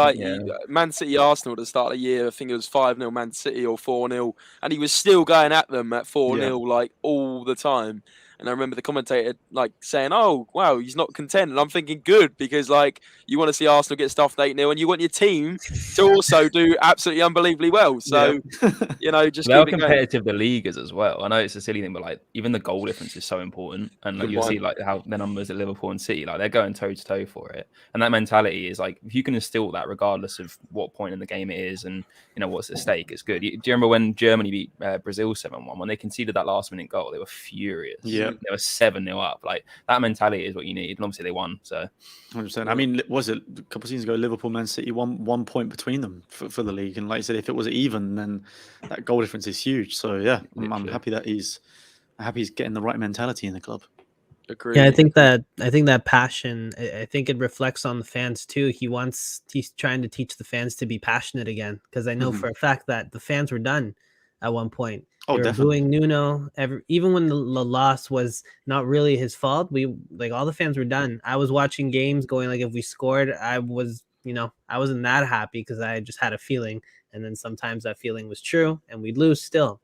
Man City Arsenal at the start of the year, I think it was 5-0 Man City or 4-0, and he was still going at them at 4-0 like all the time. And I remember the commentator like saying, "Oh, wow, he's not content." And I'm thinking, good, because like you want to see Arsenal get stuffed 8-0, and you want your team to also do absolutely unbelievably well. So just How keep it going. competitive the league is as well. I know it's a silly thing, but like even the goal difference is so important, and like Good you'll see point. like how the numbers at Liverpool and City, like they're going toe to toe for it, and that mentality is like if you can instill that regardless of what point in the game it is, and what's at stake, it's good. Do you remember when Germany beat Brazil 7-1 when they conceded that last minute goal? They were furious. Yeah, they were 7-0 up. Like that mentality is what you need, and obviously they won. So 100%. I mean, was it a couple of seasons ago? Liverpool, Man City, one point between them for the league, and like you said, if it was even, then that goal difference is huge. So yeah, I'm happy that he's getting the right mentality in the club. Agreed. Yeah, I think that passion, I think it reflects on the fans too. He's trying to teach the fans to be passionate again, because I know for a fact that the fans were done at one point. They were Definitely booing Nuno even when the loss was not really his fault. All the fans were done. I was watching games going like, if we scored, I wasn't that happy because I just had a feeling, and then sometimes that feeling was true and we'd lose still.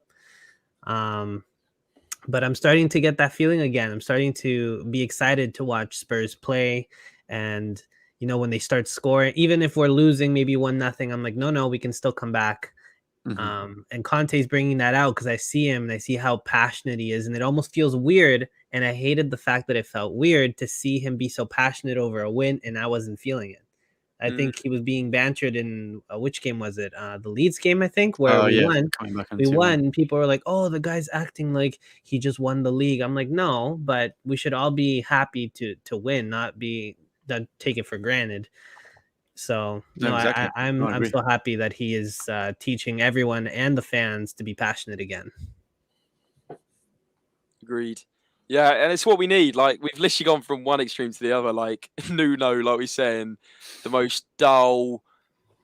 But I'm starting to get that feeling again. I'm starting to be excited to watch Spurs play. And, when they start scoring, even if we're losing maybe 1-0, I'm like, no, we can still come back. And Kante's bringing that out because I see him and I see how passionate he is. And it almost feels weird. And I hated the fact that it felt weird to see him be so passionate over a win and I wasn't feeling it. I think he was being bantered in which game was it? The Leeds game, I think, where we won. We won. People were like, "Oh, the guy's acting like he just won the league." I'm like, "No, but we should all be happy to win, not take it for granted." So no, exactly. I'm so happy that he is teaching everyone and the fans to be passionate again. Agreed. Yeah, and it's what we need. Like, we've literally gone from one extreme to the other. Like, Nuno, like we're saying, the most dull,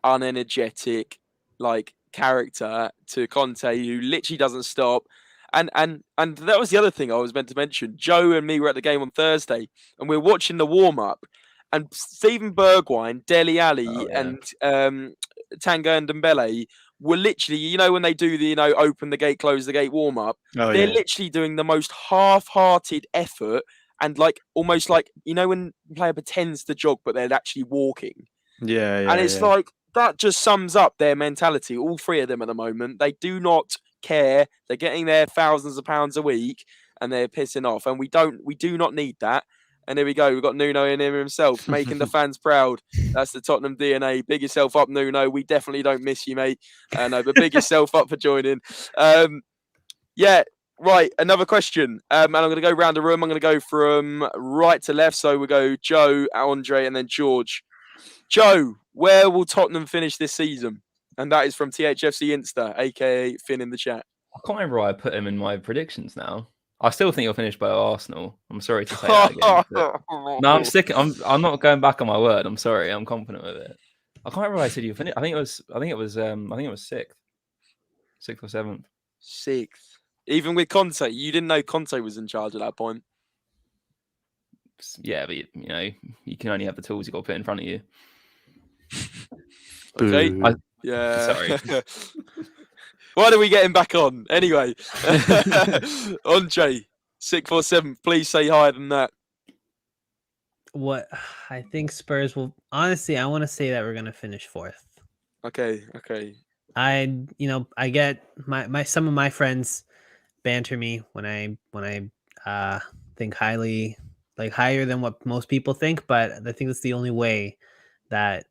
unenergetic, like, character, to Kante, who literally doesn't stop. And that was the other thing I was meant to mention. Joe and me were at the game on Thursday, and we were watching the warm-up, and Steven Bergwijn, Dele Alli, and Tanga and Ndombele were literally, when they do the, open the gate, close the gate warm up, they're literally doing the most half-hearted effort, and like almost like, when the player pretends to jog, but they're actually walking. And it's like, that just sums up their mentality. All three of them at the moment, they do not care. They're getting their thousands of pounds a week, and they're pissing off. And we do not need that. And here we go. We've got Nuno in here himself, making the fans proud. That's the Tottenham DNA. Big yourself up, Nuno. We definitely don't miss you, mate. No, but big yourself up for joining. Yeah, right. Another question. And I'm going to go round the room. I'm going to go from right to left. So we'll go Joe, Andre, and then George. Joe, where will Tottenham finish this season? And that is from THFC Insta, a.k.a. Finn in the chat. I can't remember why I put him in my predictions now. I still think he'll finish by Arsenal. I'm sorry to say that again. No, I'm sick. I'm not going back on my word. I'm sorry. I'm confident with it. I can't remember why I said you finish. I think it was sixth or seventh. Sixth. Even with Kante, you didn't know Kante was in charge at that point. Yeah, but you can only have the tools you got to put in front of you. Okay. Yeah. Sorry. Why do we get him back on? Anyway, Andre, 647, please say higher than that. What I think Spurs will, honestly, I want to say that we're going to finish fourth. Okay. I get some of my friends banter me when I think highly, like higher than what most people think, but I think that's the only way that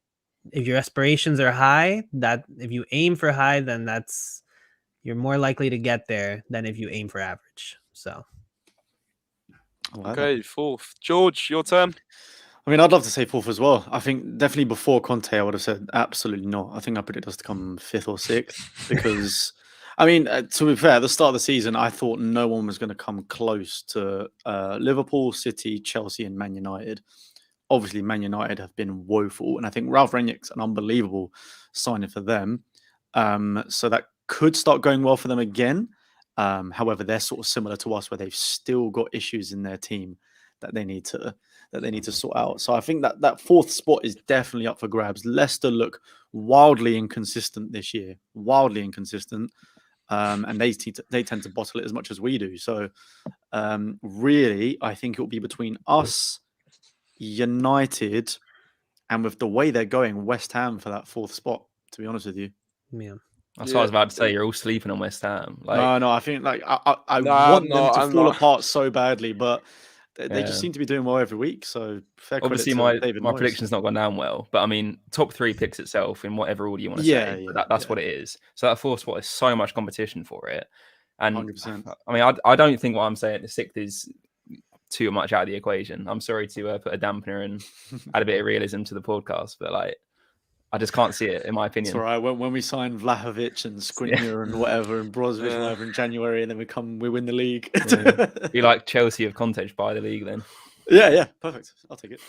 if your aspirations are high, that if you aim for high, then you're more likely to get there than if you aim for average. So, okay, fourth. George, your turn. I mean, I'd love to say fourth as well. I think definitely before Kante, I would have said absolutely not. I think I predict us to come fifth or sixth because, I mean, to be fair, at the start of the season, I thought no one was going to come close to Liverpool, City, Chelsea, and Man United. Obviously, Man United have been woeful, and I think Ralph Rangnick's an unbelievable signing for them. So that could start going well for them again. However, they're sort of similar to us, where they've still got issues in their team that they need to sort out. So I think that fourth spot is definitely up for grabs. Leicester look wildly inconsistent this year, wildly inconsistent. and they tend to bottle it as much as we do. So really, I think it will be between us, United, and with the way they're going, West Ham for that 4th spot. To be honest with you. Yeah. That's what I was about to say. You're all sleeping on West Ham. Like, No, I think like I Nah, want them to I'm fall not. apart so badly, but they just Yeah. seem to be doing well every week. So fair obviously credit to my David my Moyes. prediction's not gone down well, but I mean, top 3 picks itself in whatever order you want to Yeah, say. yeah, But that's yeah. what it is. So that 4th spot is so much competition for it. And 100%. I mean, I don't think what I'm saying, the 6th is too much out of the equation. I'm sorry to put a dampener and add a bit of realism to the podcast, but like, I just can't see it, in my It's opinion. all right. When we sign Vlahovic and Skriniar and whatever and Brozovic and whatever in January, and then we win the league. Be like Chelsea of Conte by the league then. Yeah, perfect. I'll take it.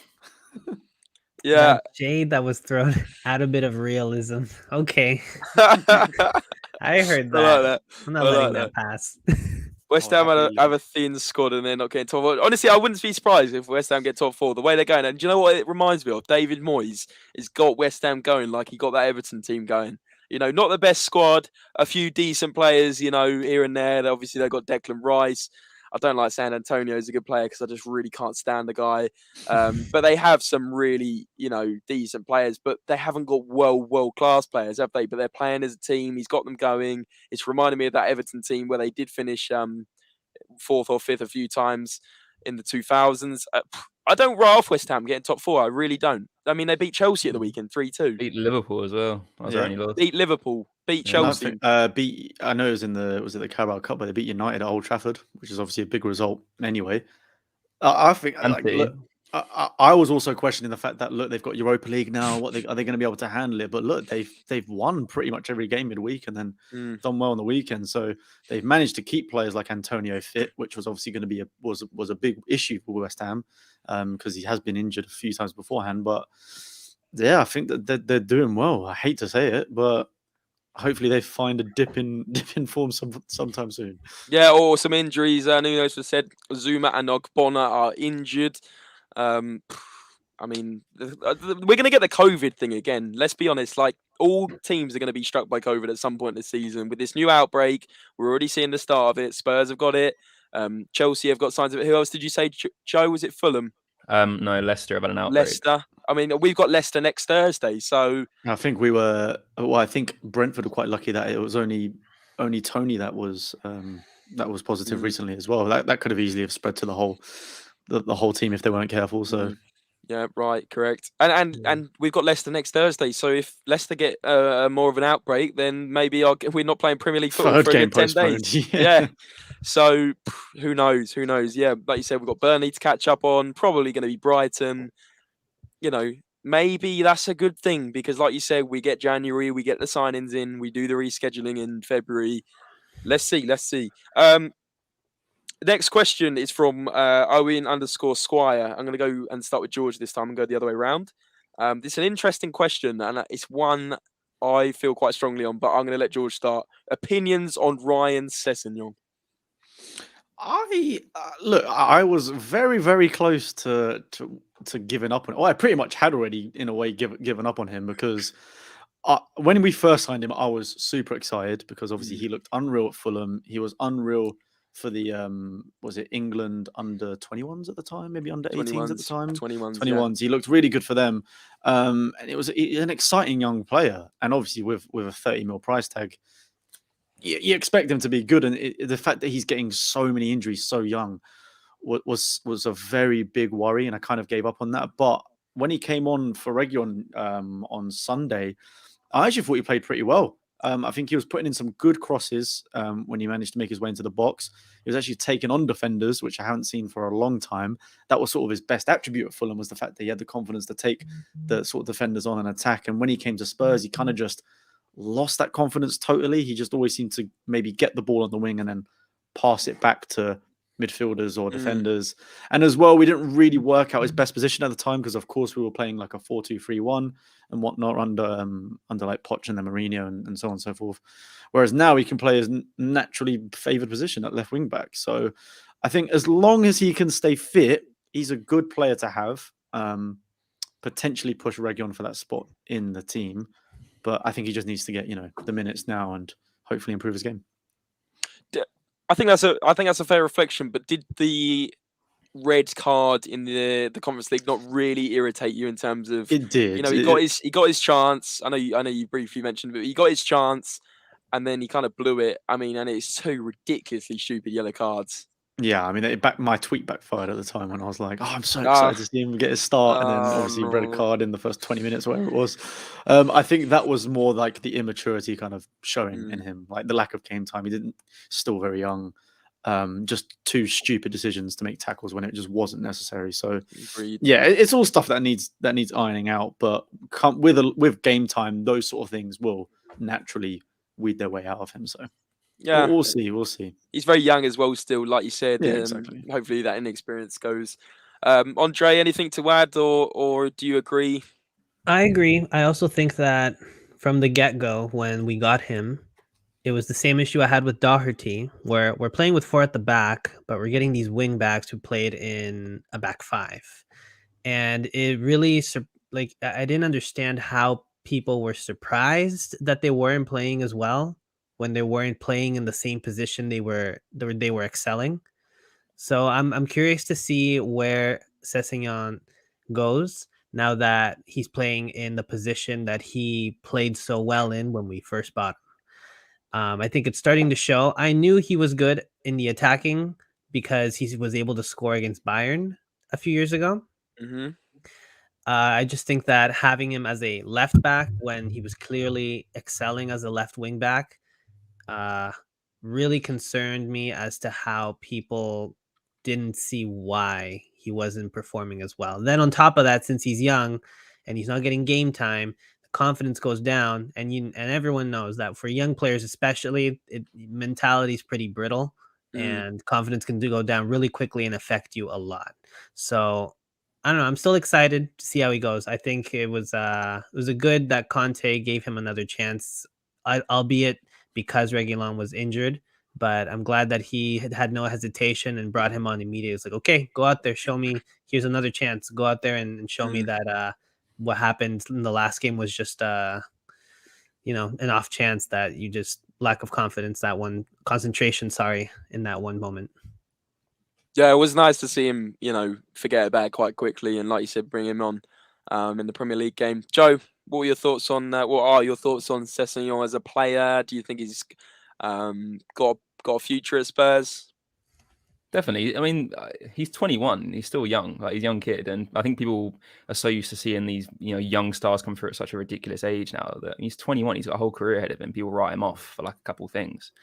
Yeah. That shade that was thrown, add a bit of realism. Okay, I heard that. I like that. I'm not I letting like that pass. West Oh, Ham happy have a thin squad and they're not getting top 4. Honestly, I wouldn't be surprised if West Ham get top 4. The way they're going, and do you know what it reminds me of? David Moyes has got West Ham going like he got that Everton team going. You know, not the best squad, a few decent players, you know, here and there. Obviously, they've got Declan Rice. I don't like San Antonio as a good player because I just really can't stand the guy. But they have some really, you know, decent players, but they haven't got world-class players, have they? But they're playing as a team. He's got them going. It's reminding me of that Everton team where they did finish 4th or 5th a few times in the 2000s. I don't write off West Ham getting top 4. I really don't. I mean, they beat Chelsea at the weekend 3-2. Beat Liverpool as well. That was their only loss. Beat Liverpool. Beat Yeah. Chelsea. I know it was in the Carabao Cup, but they beat United at Old Trafford, which is obviously a big result anyway. I think like, look, I was also questioning the fact that look, they've got Europa League now. Are they going to be able to handle it? But look, they've won pretty much every game midweek and then done well on the weekend. So they've managed to keep players like Antonio fit, which was obviously going to be was a big issue for West Ham because he has been injured a few times beforehand. But yeah, I think that they're doing well. I hate to say it, but hopefully they find a dip in form sometime soon. Yeah, or some injuries. Nuno said Zuma and Ogbonna are injured. I mean, we're going to get the COVID thing again. Let's be honest. Like, all teams are going to be struck by COVID at some point this season. With this new outbreak, we're already seeing the start of it. Spurs have got it. Chelsea have got signs of it. Who else did you say, Joe? Was it Fulham? No, Leicester have had an outbreak. Leicester. I mean, we've got Leicester next Thursday. So I think I think Brentford were quite lucky that it was only Tony that was positive recently as well. That could have easily have spread to the whole team if they weren't careful. So yeah, right, correct. And we've got Leicester next Thursday. So if Leicester get more of an outbreak, then maybe we're not playing Premier League football for a good 10 days. Yeah. So who knows? Who knows? Yeah, like you said, we've got Burnley to catch up on. Probably going to be Brighton. You know, maybe that's a good thing because, like you said, we get January, we get the signings in, we do the rescheduling in February. Let's see. Next question is from Owen_Squire. I'm going to go and start with George this time and go the other way around. It's an interesting question, and it's one I feel quite strongly on, but I'm going to let George start. Opinions on Ryan Sessegnon? I was very, very close to giving up on. I pretty much had already, in a way, given up on him because when we first signed him, I was super excited because obviously he looked unreal at Fulham. He was unreal for the was it England under 21s at the time, maybe under 18s at the time, 21s. Yeah. He looked really good for them, and it was an exciting young player. And obviously with a 30 mil price tag, you expect him to be good, and the fact that he's getting so many injuries so young was a very big worry, and I kind of gave up on that. But when he came on for Region on Sunday, I actually thought he played pretty well. I think he was putting in some good crosses when he managed to make his way into the box. He was actually taking on defenders, which I haven't seen for a long time. That was sort of his best attribute at Fulham, was the fact that he had the confidence to take the sort of defenders on an attack. And when he came to Spurs, he kind of just lost that confidence totally. He just always seemed to maybe get the ball on the wing and then pass it back to midfielders or defenders. And as well, we didn't really work out his best position at the time because, of course, we were playing like a 4-2-3-1 and whatnot under like Poch and then Mourinho and so on and so forth. Whereas now he can play his naturally favoured position at left wing back. So I think as long as he can stay fit, he's a good player to have. Potentially push Region for that spot in the team. But I think he just needs to get, the minutes now and hopefully improve his game. I think that's a fair reflection. But did the red card in the Conference League not really irritate you in terms of, It did. you know, he got his chance. I know you briefly mentioned, but he got his chance, and then he kind of blew it. I mean, and it's two ridiculously stupid yellow cards. Yeah, I mean, my tweet backfired at the time when I was like, "Oh, I'm so Ah, excited to see him get his start," and then obviously red no. card in the first 20 minutes, whatever it was. I think that was more like the immaturity kind of showing in him, like the lack of game time. He didn't, still very young. Just two stupid decisions to make tackles when it just wasn't necessary. So, Agreed. yeah, it's all stuff that needs ironing out. But with game time, those sort of things will naturally weed their way out of him. So, Yeah, we'll see. We'll see. he's very young as well still, like you said. Yeah, exactly. Hopefully that inexperience goes. Andre, anything to add, or do you agree? I agree. I also think that from the get-go, when we got him, it was the same issue I had with Doherty, where we're playing with four at the back, but we're getting these wing backs who played in a back five. And it really, I didn't understand how people were surprised that they weren't playing as well when they weren't playing in the same position they were excelling. So I'm curious to see where Sessegnon goes now that he's playing in the position that he played so well in when we first bought him. I think it's starting to show. I knew he was good in the attacking because he was able to score against Bayern a few years ago. Mm-hmm. I just think that having him as a left back when he was clearly excelling as a left wing back really concerned me as to how people didn't see why he wasn't performing as well. Then on top of that, since he's young and he's not getting game time, the confidence goes down, and everyone knows that for young players especially, mentality is pretty brittle, and confidence can go down really quickly and affect you a lot. So I don't know. I'm still excited to see how he goes. I think it was a good that Kante gave him another chance, albeit because Reguilon was injured. But I'm glad that he had no hesitation and brought him on immediately. It's like, okay, go out there, show me. Here's another chance. Go out there and show me that what happened in the last game was just an off chance, that you just lack of confidence, concentration, in that one moment. Yeah, it was nice to see him, forget about it quite quickly, and like you said, bring him on in the Premier League game. Joe, what are your thoughts on Sessegnon as a player? Do you think he's got a future at Spurs? Definitely. I mean, he's 21. He's still young. Like, he's a young kid, and I think people are so used to seeing these, young stars come through at such a ridiculous age now that he's 21. He's got a whole career ahead of him. People write him off for like a couple of things.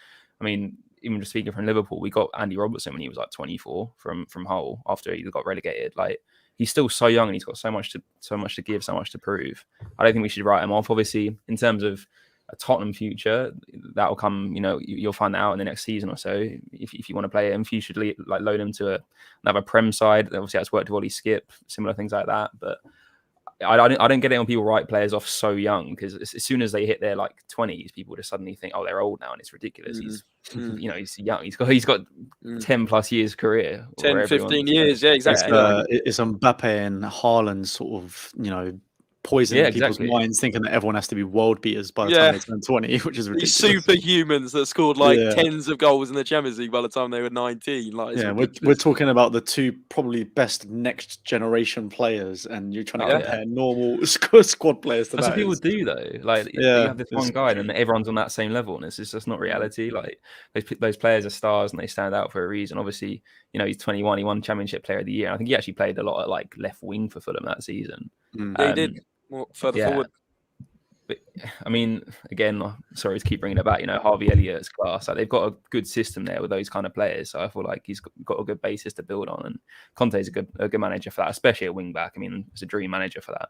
I mean, even just speaking from Liverpool, we got Andy Robertson when he was like 24 from Hull after he got relegated. Like, he's still so young and he's got so much to give, so much to prove. I don't think we should write him off. Obviously, in terms of a Tottenham future, that will come. You'll find that out in the next season or so. If you want to play him, if you should load him to another Prem side. Obviously, that's worked with Ollie Skip, similar things like that. But I don't get it when people write players off so young, because as soon as they hit their 20s, people just suddenly think, oh, they're old now, and it's ridiculous. He's he's young. He's got 10 plus years career. 10, 15 years. Yeah, exactly. It's Mbappe and Haaland sort of, poisoning people's minds, thinking that everyone has to be world beaters by the time they turn 20, which is ridiculous. These superhumans that scored tens of goals in the Champions League by the time they were 19. We're talking about the two probably best next generation players, and you're trying to compare normal squad players to that. That's what people do, though. You have this one guy, and everyone's on that same level, and it's just not reality. Like, those players are stars, and they stand out for a reason. Obviously, he's 21. He won Championship Player of the Year. And I think he actually played a lot at left wing for Fulham that season. Yeah, he did. More further forward. But I mean, again, sorry to keep bringing it back. Harvey Elliott's class. They've got a good system there with those kind of players. So I feel like he's got a good basis to build on. And Conte's a good manager for that, especially at wing back. I mean, it's a dream manager for that.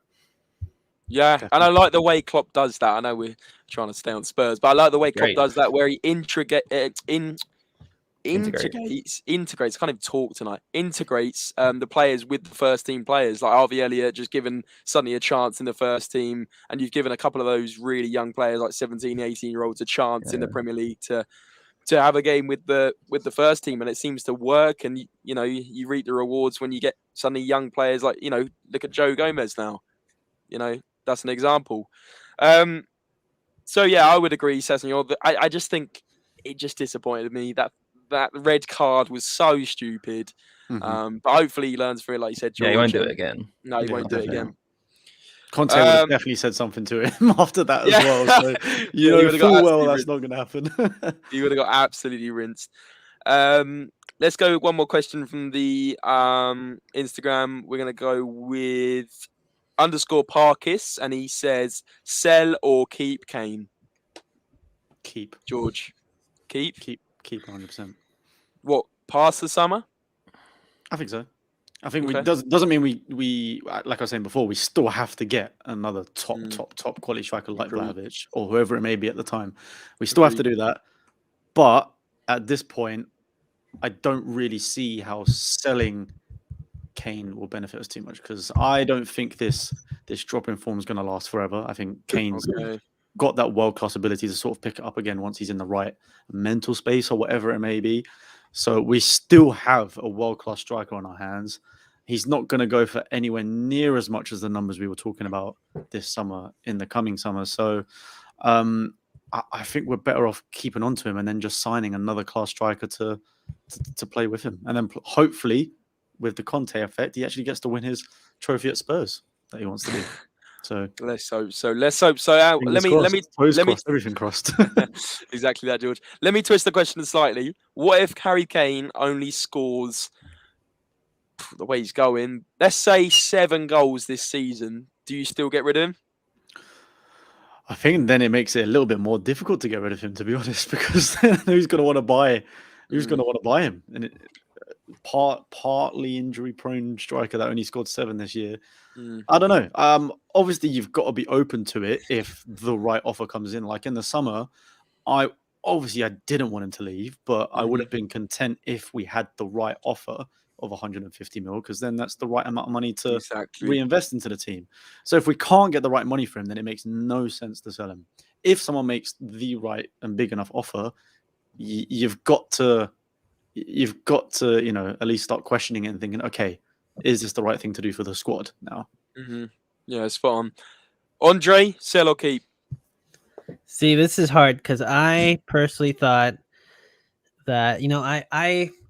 Yeah, definitely. And I like the way Klopp does that. I know we're trying to stay on Spurs, but I like the way Klopp does that, where he integrates. I can't even talk tonight. Integrates the players with the first team players, like Harvey Elliott, just given suddenly a chance in the first team, and you've given a couple of those really young players, like 17, 18-year-olds, a chance in the Premier League to have a game with the first team, and it seems to work. And you reap the rewards when you get suddenly young players like look at Joe Gomez now. That's an example. So yeah, I would agree, Sessegnon. I just think it just disappointed me that that red card was so stupid. But hopefully he learns from it, like you said, George. Yeah, he won't do it again. No, he won't do it again. Conte would have definitely said something to him after that as well. So you know full well that's not going to happen. He would have got absolutely rinsed. Let's go with one more question from the Instagram. We're going to go with _Parkis, and he says, sell or keep Kane? Keep. George. Keep 100%. What, past the summer? I think so. I think doesn't mean we like I was saying before, we still have to get another top quality striker like Vlahovic or whoever it may be at the time. We still have to do that. But at this point, I don't really see how selling Kane will benefit us too much, because I don't think this drop in form is going to last forever. I think Kane's got that world-class ability to sort of pick it up again once he's in the right mental space or whatever it may be. So we still have a world-class striker on our hands. He's not going to go for anywhere near as much as the numbers we were talking about this summer in the coming summer. So I think we're better off keeping on to him and then just signing another class striker to play with him. And then hopefully, with the Kante effect, he actually gets to win his trophy at Spurs that he wants to do. So let's hope so. Let's hope so. Let me everything crossed. Exactly that, George. Let me twist the question slightly. What if Harry Kane only scores, the way he's going, let's say 7 goals this season? Do you still get rid of him? I think then it makes it a little bit more difficult to get rid of him, to be honest, because who's going to want to buy? Who's going to want to buy him? And partly injury-prone striker that only scored 7 this year. I don't know. Obviously, you've got to be open to it if the right offer comes in. Like in the summer, I didn't want him to leave, but I would have been content if we had the right offer of 150 mil, because then that's the right amount of money to reinvest into the team. So if we can't get the right money for him, then it makes no sense to sell him. If someone makes the right and big enough offer, you've got to, at least start questioning it and thinking, okay, is this the right thing to do for the squad now? Yeah, spot on. Andre, sell or keep? See, this is hard because I personally thought that,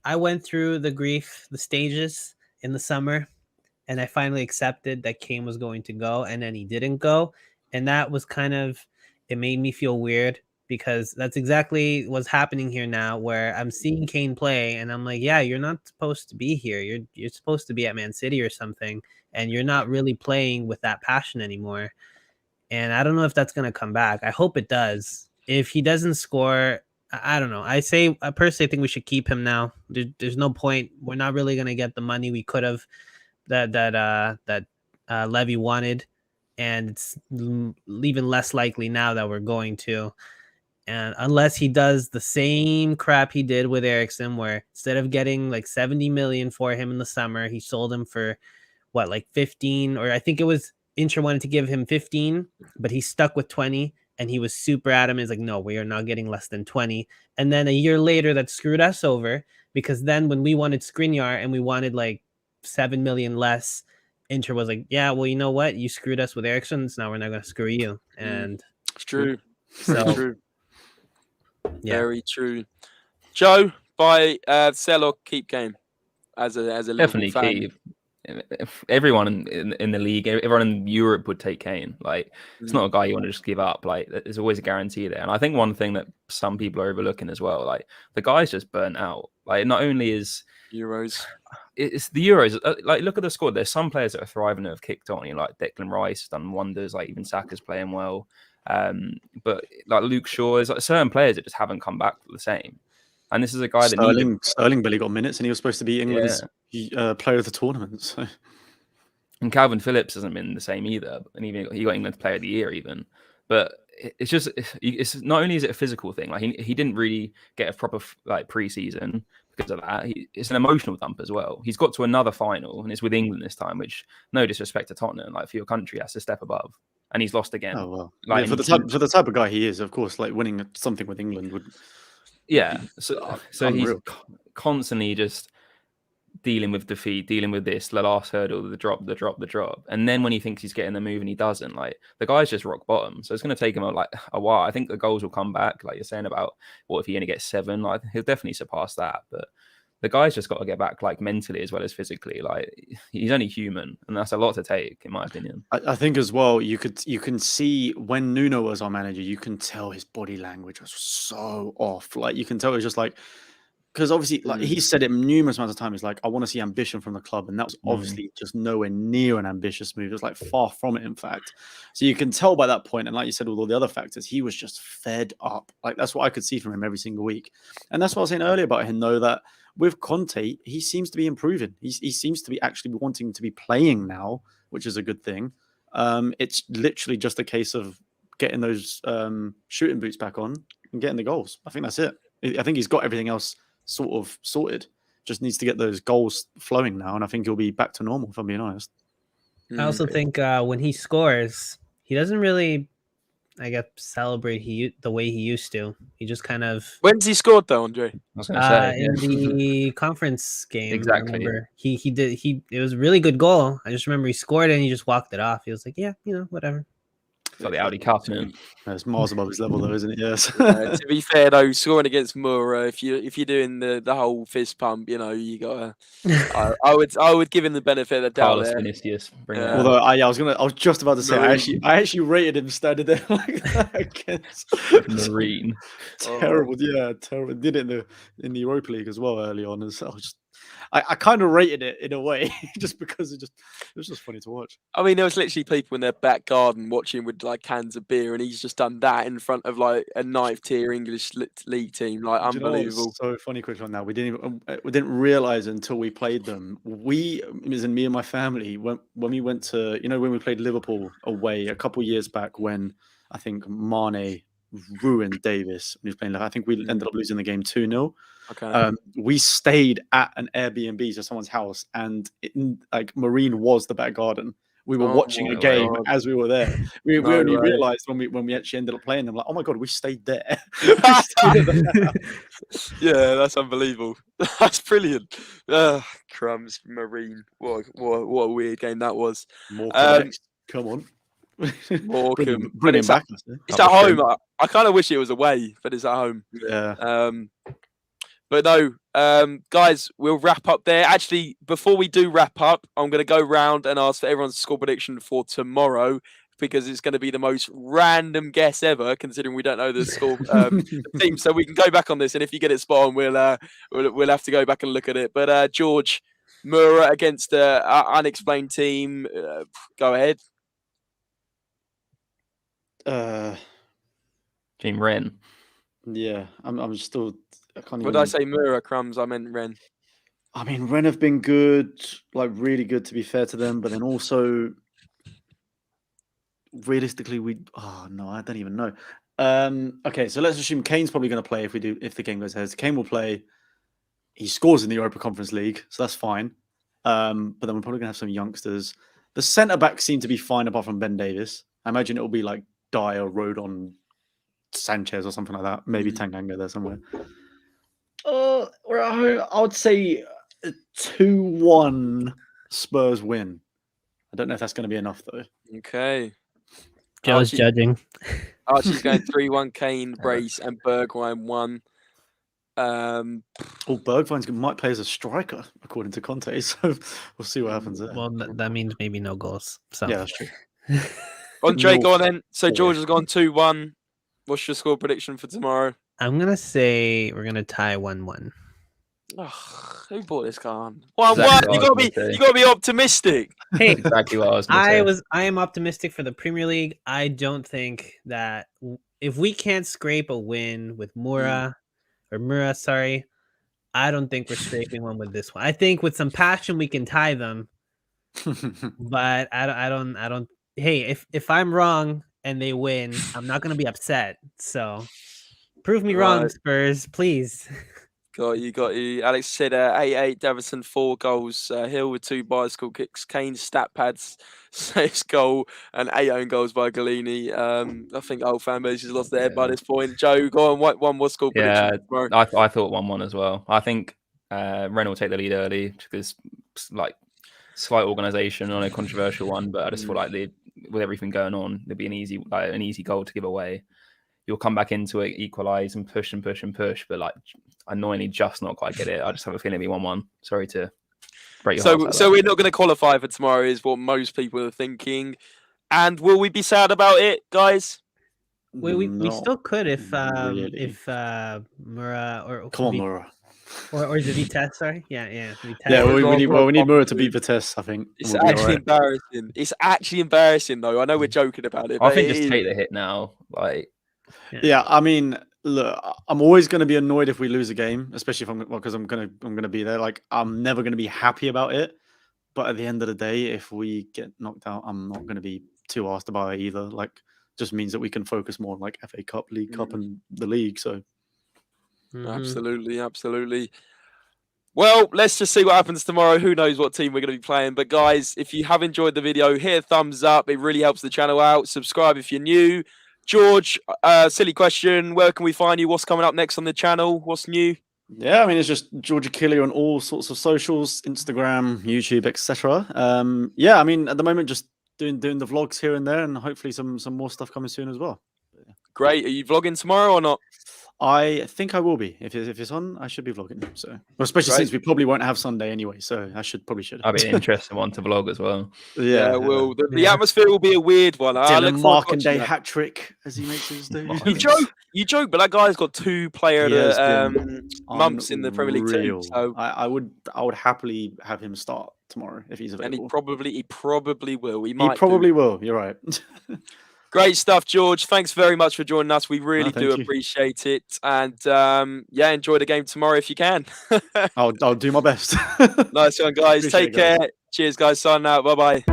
I went through the stages in the summer, and I finally accepted that Kane was going to go, and then he didn't go. And that was it made me feel weird, because that's exactly what's happening here now, where I'm seeing Kane play and I'm like, yeah, you're not supposed to be here. You're supposed to be at Man City or something, and you're not really playing with that passion anymore. And I don't know if that's going to come back. I hope it does. If he doesn't score, I don't know. I personally think we should keep him now. There's no point. We're not really going to get the money we could have that Levy wanted, and it's even less likely now that we're going to. And unless he does the same crap he did with Eriksen, where instead of getting like 70 million for him in the summer, he sold him for 15, or I think it was Inter wanted to give him 15, but he stuck with 20, and he was super adamant. He's like, no, we are not getting less than 20. And then a year later, that screwed us over, because then when we wanted Skriniar and we wanted like 7 million less, Inter was like, yeah, well, you know what? You screwed us with Eriksen, so now we're not going to screw you. And it's true. So, true. Yeah. Very true. Joe, sell or keep Kane as a Definitely fan? keep. Everyone in the league, everyone in Europe would take Kane. Like, it's not a guy you want to just give up. Like, there's always a guarantee there. And I think one thing that some people are overlooking as well, like, the guy's just burnt out. Like, not only is Euros, it's the Euros. Like, look at the squad. There's some players that are thriving that have kicked on. Like Declan Rice has done wonders. Like, even Saka's playing well. But like Luke Shaw, there's like certain players that just haven't come back the same. And this is a guy that Sterling barely got minutes, and he was supposed to be England's player of the tournament. So. And Calvin Phillips hasn't been the same either, and even he got England's Player of the Year even. But it's not only is it a physical thing, like he didn't really get a proper pre-season because of that. It's an emotional dump as well. He's got to another final, and it's with England this time, which, no disrespect to Tottenham, like, for your country, has to step above. And he's lost again. Oh well, like, for the type of guy he is, of course, like winning something with England would. Yeah, so he's constantly just dealing with defeat, dealing with this, the last hurdle, the drop. And then when he thinks he's getting the move and he doesn't, like the guy's just rock bottom. So it's going to take him a while. I think the goals will come back, like you're saying about what if he only gets 7? Like he'll definitely surpass that. But the guy's just got to get back like mentally as well as physically. Like he's only human, and that's a lot to take, in my opinion. I think as well, you can see when Nuno was our manager, you can tell his body language was so off. Like you can tell it's just like, because obviously, like he said it numerous amounts of times, he's like, I want to see ambition from the club, and that was obviously just nowhere near an ambitious move. It was like far from it, in fact. So you can tell by that point, and like you said, with all the other factors, he was just fed up. Like that's what I could see from him every single week, and that's what I was saying earlier about him, though, that with Kante, he seems to be improving. He seems to be actually wanting to be playing now, which is a good thing. It's literally just a case of getting those shooting boots back on and getting the goals. I think that's it. I think he's got everything else sort of sorted. Just needs to get those goals flowing now, and I think he'll be back to normal, if I'm being honest. I also think when he scores, he doesn't really, I guess, celebrate the way he used to. He just kind of. When's he scored though, Andre? I was going to say in the conference game. Exactly. I remember he did. It was a really good goal. I just remember he scored it and he just walked it off. He was like, yeah, whatever. It's like the Audi Cup, isn't it? It's miles above his level, though, isn't it? Yes. To be fair though, scoring against Moura, if you're doing the whole fist pump, you gotta. I would give him the benefit of the doubt Carlos there. Vinicius. Although I was just about to say, I actually rated him standing there like that against Marine. Terrible, yeah, terrible. Did it in the Europa League as well early on, and so I kind of rated it in a way, just because it was just funny to watch. I mean, there was literally people in their back garden watching with like cans of beer, and he's just done that in front of like a 9th tier English league team. Like unbelievable. So funny, quick one now. We didn't realize until we played them. As in me and my family, when we went to, when we played Liverpool away a couple years back, when I think Mane ruined Davis when he was playing. I think we ended up losing the game 2-0. Okay. We stayed at an Airbnb, so someone's house, and Marine was the back garden. We were watching a game as we were there. We only realized when we actually ended up playing them, like, oh my god, we stayed there. Yeah, that's unbelievable. That's brilliant. Crumbs, Marine. What a weird game that was. More come on. Morecambe. Bring him back. It's at home. I kind of wish it was away, but it's at home. Yeah. But no, guys, we'll wrap up there. Actually, before we do wrap up, I'm going to go round and ask for everyone's score prediction for tomorrow, because it's going to be the most random guess ever, considering we don't know the score team. So we can go back on this, and if you get it spot on, we'll have to go back and look at it. But George, Moura against an unexplained team. Go ahead. Team Ren. Yeah, I'm still. What did I say? Moura, Crumbs. I meant Ren. I mean, Ren have been good, like really good, to be fair to them. But then also, realistically, I don't even know. Okay, so let's assume Kane's probably going to play if the game goes ahead. Kane will play. He scores in the Europa Conference League, so that's fine. But then we're probably going to have some youngsters. The centre backs seem to be fine, apart from Ben Davis. I imagine it will be like Dyer, Rodon, Sanchez, or something like that. Maybe Tanganga there somewhere. We're at home. I would say 2-1 Spurs win. I don't know if that's going to be enough, though. Okay. Joe's judging. Archie's going 3-1 Kane, Brace, and Bergwijn 1. Bergwijn's might play as a striker, according to Conte. So we'll see what happens there. Well, that means maybe no goals. So. Yeah, that's true. Andre, go on then. So George has gone 2-1. What's your score prediction for tomorrow? I'm going to say we're going to tie 1-1. Oh, who brought this guy on? 1-1. You got to be optimistic. Hey, exactly what I was going to say. I am optimistic for the Premier League. I don't think that if we can't scrape a win with Moura, I don't think we're scraping one with this one. I think with some passion we can tie them. But I don't. Hey, if I'm wrong and they win, I'm not going to be upset. So prove me wrong, Spurs, please. Got you. Alex said 8-8, Davison 4 goals, Hill with 2 bicycle kicks, Kane stat pads 6 goal and 8 own goals by Galini. I think old fan base has lost their head by this point. Joe, go on. What score prediction? Yeah, I thought 1-1 as well. I think Ren will take the lead early because like slight organisation on a controversial one, but I just feel like with everything going on, there'd be an easy goal to give away. You'll come back into it, equalise and push and push and push, but like annoyingly just not quite get it. I just have a feeling it'll be 1-1. Sorry to break your heart. So we're not going to qualify for tomorrow, is what most people are thinking. And will we be sad about it, guys? We still could if really. Mura or Come on, Mura. or is it Vitesse? Sorry, yeah, Vitesse. Yeah, we need Mura to beat Vitesse. I think it's actually embarrassing. It's actually embarrassing, though. I know we're joking about it. I think just take the hit now. Like, yeah, I mean, look, I'm always going to be annoyed if we lose a game, especially because I'm gonna be there. Like, I'm never going to be happy about it. But at the end of the day, if we get knocked out, I'm not going to be too asked about it either. Like, just means that we can focus more on like FA Cup, League Cup, and the league. So, absolutely. Well, let's just see what happens tomorrow. Who knows what team we're going to be playing. But guys, if you have enjoyed the video, hit a thumbs up. It really helps the channel out. Subscribe if you're new. George, silly question. Where can we find you? What's coming up next on the channel? What's new? Yeah, I mean, it's just George Achillea on all sorts of socials, Instagram, YouTube, etc. Yeah, I mean, at the moment, just doing the vlogs here and there, and hopefully some more stuff coming soon as well. Great. Are you vlogging tomorrow or not? I think I will be. If it's on, I should be vlogging. So, well, especially since we probably won't have Sunday anyway, so I should. I'll be an interesting one to vlog as well. Yeah, well, the atmosphere will be a weird one. Dylan Markandale hat trick, as he makes his do. You joke, but that guy's got 2 player months in the Premier League team. So I would happily have him start tomorrow if he's available. And he probably will. He probably will. You're right. Great stuff, George. Thanks very much for joining us. We really do appreciate it. And yeah, enjoy the game tomorrow if you can. I'll do my best. Nice one, guys. Take care. Cheers, guys. Signing out. Bye-bye.